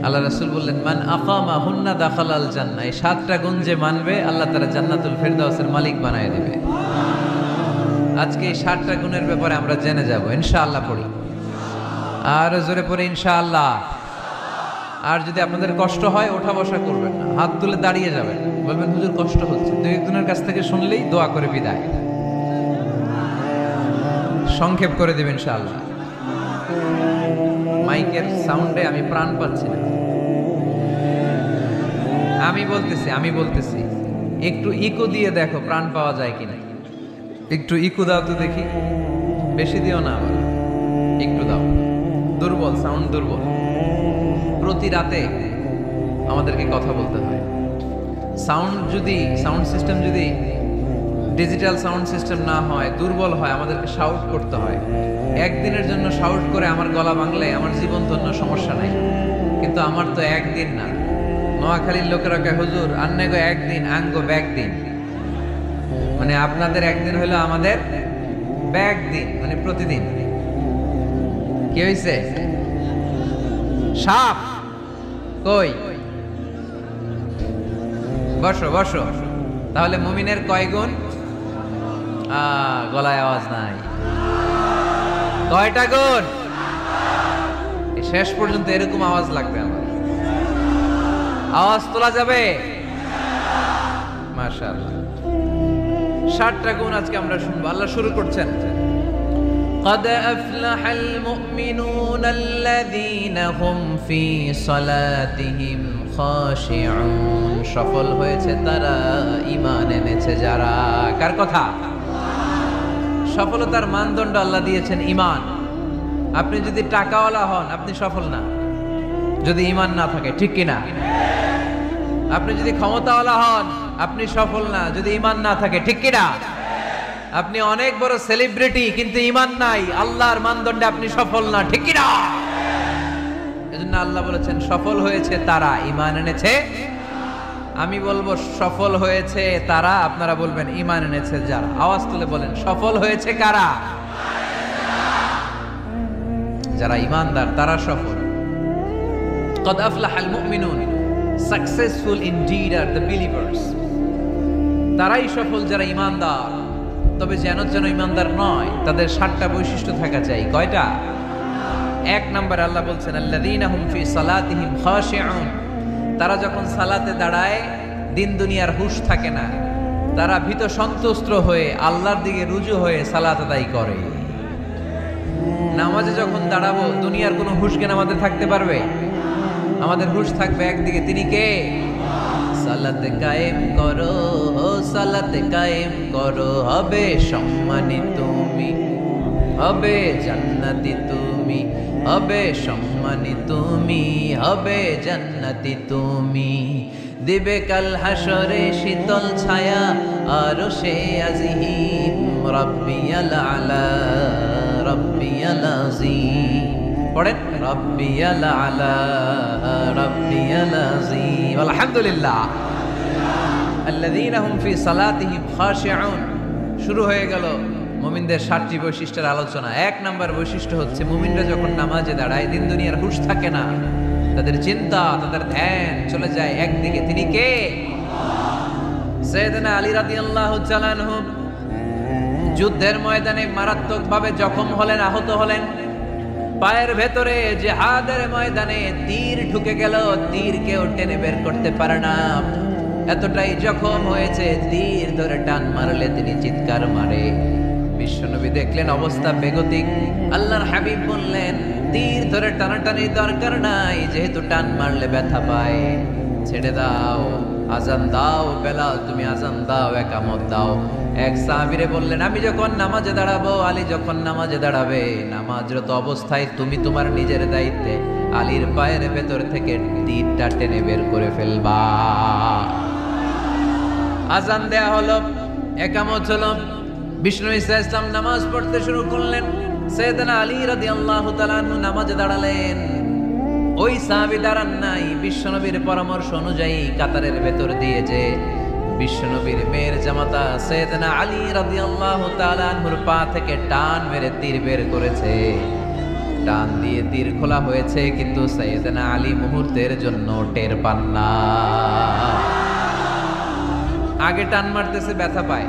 আল্লাহ রাসূল বললেন, মান আকামা হুন্না দাখালাল জান্নাহ। এই 7টা গুণ যে মানবে আল্লাহ তাআলা জান্নাতুল ফেরদাউসের মালিক বানায় দিবে। আজকে এই 7টা গুণের ব্যাপারে আমরা জেনে যাব ইনশাআল্লাহ। পড়ি আর জোরে পড়ে ইনশাআল্লাহ। আর যদি আপনাদের কষ্ট হয় ওঠা বসা করবেন না, হাত তুলে দাঁড়িয়ে যাবেন, বলবেন হুজুর কষ্ট হচ্ছে। দুই একজনের কাছ থেকে শুনলেই দোয়া করে বিদায়, সংক্ষেপ করে দেবেন ইনশাআল্লাহ। মাইকের সাউন্ডে আমি প্রাণ পাচ্ছি না। আমি বলতেছি একটু ইকো দিয়ে দেখো প্রাণ পাওয়া যায় কিনা। একটু ইকো দাও তো দেখি, বেশি দিও না, আবার একটু দাও। দুর্বল সাউন্ড, দুর্বল। প্রতি রাতে আমাদেরকে কথা বলতে হয়। সাউন্ড সিস্টেম যদি ডিজিটাল সাউন্ড সিস্টেম না হয়, দুর্বল হয়, আমাদেরকে শাউট করতে হয়। একদিনের জন্য শাউট করে আমার গলা ভাঙলে আমার জীবন ধন্য, সমস্যা নাই। কিন্তু আমার তো একদিন না। নোয়াখালীর লোকেরা কয় হুজুর আন্নে গো একদিন, আঙ্গ ব্যাগ দিন। মানে আপনাদের একদিন হলো আমাদের ব্যাগ দিন, মানে প্রতিদিন। কি হয়েছে? সাপ কই? বসো বসো। তাহলে মুমিনের কয় গুণ? গলায় আওয়াজ নাই। কয়টা গুণ? শেষ পর্যন্ত এরকম আওয়াজ লাগবে আমার। আওয়াজ তোলা যাবে? মাশাআল্লাহ। 7টা গুণ আজকে আমরা শুনবো। আল্লাহ শুরু করছেন, قد أفلح المؤمنون الذين هم في صلاتهم خاشعون। সফল হয়েছে তারা, ঈমান এনেছে যারা। কার কথা? সফলতার মানদণ্ড আল্লাহ দিয়েছেন ঈমান। আপনি যদি টাকাওয়ালা হন আপনি সফল না, যদি ঈমান না থাকে, ঠিক কিনা? আপনি যদি ক্ষমতাওয়ালা হন আপনি সফল না, যদি ঈমান না থাকে, ঠিক কিনা? আপনি অনেক বড় সেলিব্রিটি কিন্তু ঈমান নাই, আল্লাহর মানদণ্ডে আপনি সফল না, ঠিক কিনা? এজন্য আল্লাহ বলেছেন সফল হয়েছে তারা, ঈমান এনেছে। আমি বলবো সফল হয়েছে তারা, আপনারা বলবেন ঈমান এনেছে যারা। আওয়াজ তুলে বলেন সফল হয়েছে কারা? যারা ঈমানদার তারা সফল। قد أفلح المؤمنون, successful indeed are the believers. তারাই সফল যারা ঈমানদার। তবে যেন ঈমানদার নয়, তাদের 7টা বৈশিষ্ট্য থাকা চাই। কয়টা? 1 নম্বর আল্লাহ বলছেন আল্লাযীনা হুম ফি সালাতিহিম খাশিউন। তারা যখন সালাতে দাঁড়ায় দিন দুনিয়ার হুঁশ থাকে না, তারা ভীত সন্ত্রস্ত হয়ে আল্লাহর দিকে রুজু হয়ে সালাত আদায় করে। নামাজে যখন দাঁড়াবো দুনিয়ার কোনো হুঁশ জ্ঞান আমাদের থাকতে পারবে? আমাদের হুঁশ থাকবে একদিকে, তিনি কে? সালাতে কায়েম করো, সালাতে কায়েম করো, হবে সম্মানী তুমি, হবে জান্নাতি তুমি, হবে সম্মানী তুমি, হবে জান্নাতি তুমি। দিবে কাল হাসরে শীতল ছায়া আরশে আজিম, রাব্বিয়াল আলা রাব্বিয়াল আযীম। পড়েন রাব্বিয়াল আলা রাব্বিয়াল আযীম। আলহামদুলিল্লাহ। আল্লাযীনা হুম ফি সালাতিহিম খাশিউন। শুরু হয়ে গেল মুমিনদের 7টি বৈশিষ্ট্যের আলোচনা। 1 নম্বর বৈশিষ্ট্য হচ্ছে মুমিনরা যখন নামাজে দাঁড়ায় দিন দুনিয়ার হুঁশ থাকে না, তাদের চিন্তা, তাদের ধ্যান চলে যায় একদিকে, তিনি কে? সাইয়েদনা আলী রাদিয়াল্লাহু তাআলা আনহু যুদ্ধের ময়দানে মারাত্মকভাবে জখম হলেন, আহত হলেন। পায়ের ভেতরে জিহাদের ময়দানে তীর ঢুকে গেল, তীর কেউ টেনে বের করতে পারে না। এতটাই জখম হয়েছে, তীর ধরে টান মারলে তিনি চিৎকার মারে। বিশ্বনবী দেখলেন অবস্থা বেগতিক। আল্লাহর হাবিব বললেন তীর ভিতরে টানাটানি দরকার নাই, যেহেতু টান মারলে ব্যথা পায়, ছেড়ে দাও। আজান দাও বেলাল, তুমি আজান দাও, একামত দাও। এক সাহাবীরে বললেন, আমি যখন নামাজে দাঁড়াবো, আলী যখন নামাজে দাঁড়াবে, নামাজরত অবস্থায় তুমি তোমার নিজের দায়িত্বে আলীর পায়ের ভেতর থেকে তীরটা টেনে বের করে ফেলবা। আজান দেয়া হলো, একামত হলো, বিষ্ণু ইসলাম নামাজ পড়তে শুরু করলেন। সাইয়েদনা আলী রাদিয়াল্লাহু তাআলা আনহু নামাজে দাঁড়ালেন। ওই সাহাবী দাঁড়ান নাই, বিশ্বনবীর পরামর্শ অনুযায়ী কাতারের ভেতর দিয়ে যে বিশ্বনবীর মেয়ের জামাতা সাইয়েদনা আলী রাদিয়াল্লাহু তাআলা আনহুর পা থেকে টান মেরে তীর বের করেছে। টান দিয়ে তীর খোলা হয়েছে, কিন্তু সাইয়েদনা আলী মুহূর্তের জন্য টের পান না। আগে টান মারতেছে, ব্যথা পায়,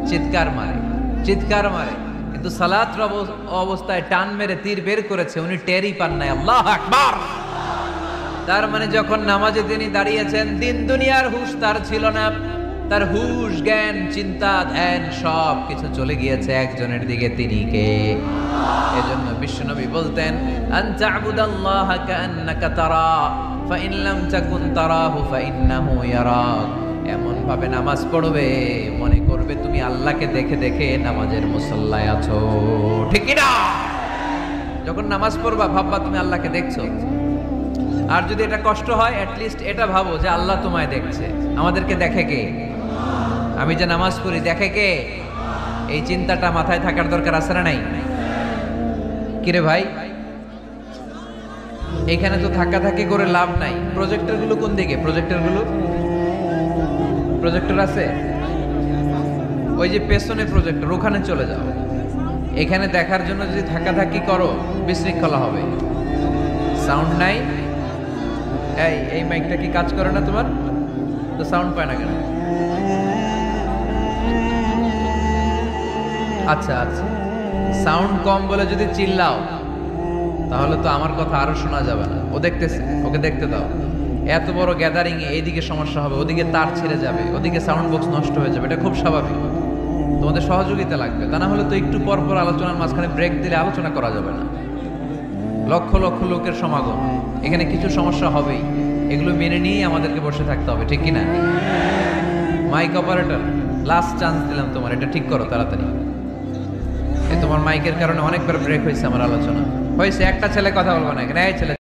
চিৎকার মারে, কিন্তু সালাতের অবস্থায় টান মেরে তীর বের করেছে, উনি টেরই পান নাই। আল্লাহু আকবার। তার মানে যখন নামাজে তিনি দাঁড়িয়েছেন, দিন দুনিয়ার হুঁশ তার ছিল না। তার হুঁশ, জ্ঞান, চিন্তা, ধ্যান সব কিছু চলে গিয়েছে একজনের দিকে, তিনি কে? এজন্য বিশ্বনবী বলতেন, আনতা আবুদাল্লাহ কাআন্নাকা তারা ফাইন লাম তাকুন তারাহু ফাইন্নাহু ইয়ারাক। এমন ভাবে নামাজ পড়বে, মনে করবে তুমি আল্লাহকে দেখে দেখে নামাজের মুসল্লায় আছো, ঠিক কি না? যখন নামাজ পড়বা ভাববা তুমি আল্লাহকে দেখছো। আর যদি এটা কষ্ট হয়, অ্যাটলিস্ট এটা ভাবো যে আল্লাহ তোমায় দেখছে। আমাদেরকে দেখে কে? আমি যে নামাজ পড়ি দেখে কে? এই চিন্তাটা মাথায় থাকার দরকার আছে না নাই? কিরে ভাই, এখানে তো ধাক্কাধাক্কি করে লাভ নাই। প্রজেক্টর গুলো কোন দিকে? প্রজেক্টর আছে ওই যে পেছনে প্রজেক্টর, ওখানে চলে যাও। এখানে দেখার জন্য যদি ধাক্কাধাক্কি করো বিশৃঙ্খলা হবে। সাউন্ড নাই। এই মাইকটা কি কাজ করে না তোমার? তো সাউন্ড পায় না কেন? আচ্ছা, সাউন্ড কম বলে যদি চিল্লাও তাহলে তো আমার কথা আরো শোনা যাবে না। ও দেখতেছে, ওকে দেখতে দাও। এত বড় গ্যাদারিং এ এইদিকে সমস্যা হবে, ওদিকে তার ছিঁড়ে যাবে, ওদিকে সাউন্ড বক্স নষ্ট হয়ে যাবে, এটা খুব স্বাভাবিক। তোমাদের সহযোগিতা লাগবে, তা না হলে তো একটু পর পর আলোচনার মাঝখানে ব্রেক দিলে আলোচনা করা যাবে না। লক্ষ লক্ষ লোকের সমাগম, এখানে কিছু সমস্যা হবেই, এগুলো মেনে নিয়েই আমাদেরকে বসে থাকতে হবে, ঠিক কিনা? মাইক অপারেটর, লাস্ট চান্স দিলাম তোমার, এটা ঠিক করো তাড়াতাড়ি। তোমার মাইকের কারণে অনেকবার ব্রেক হয়েছে আমার আলোচনা। হয়েছে, একটা ছেলে কথা বলবো না এখানে। এই ছেলে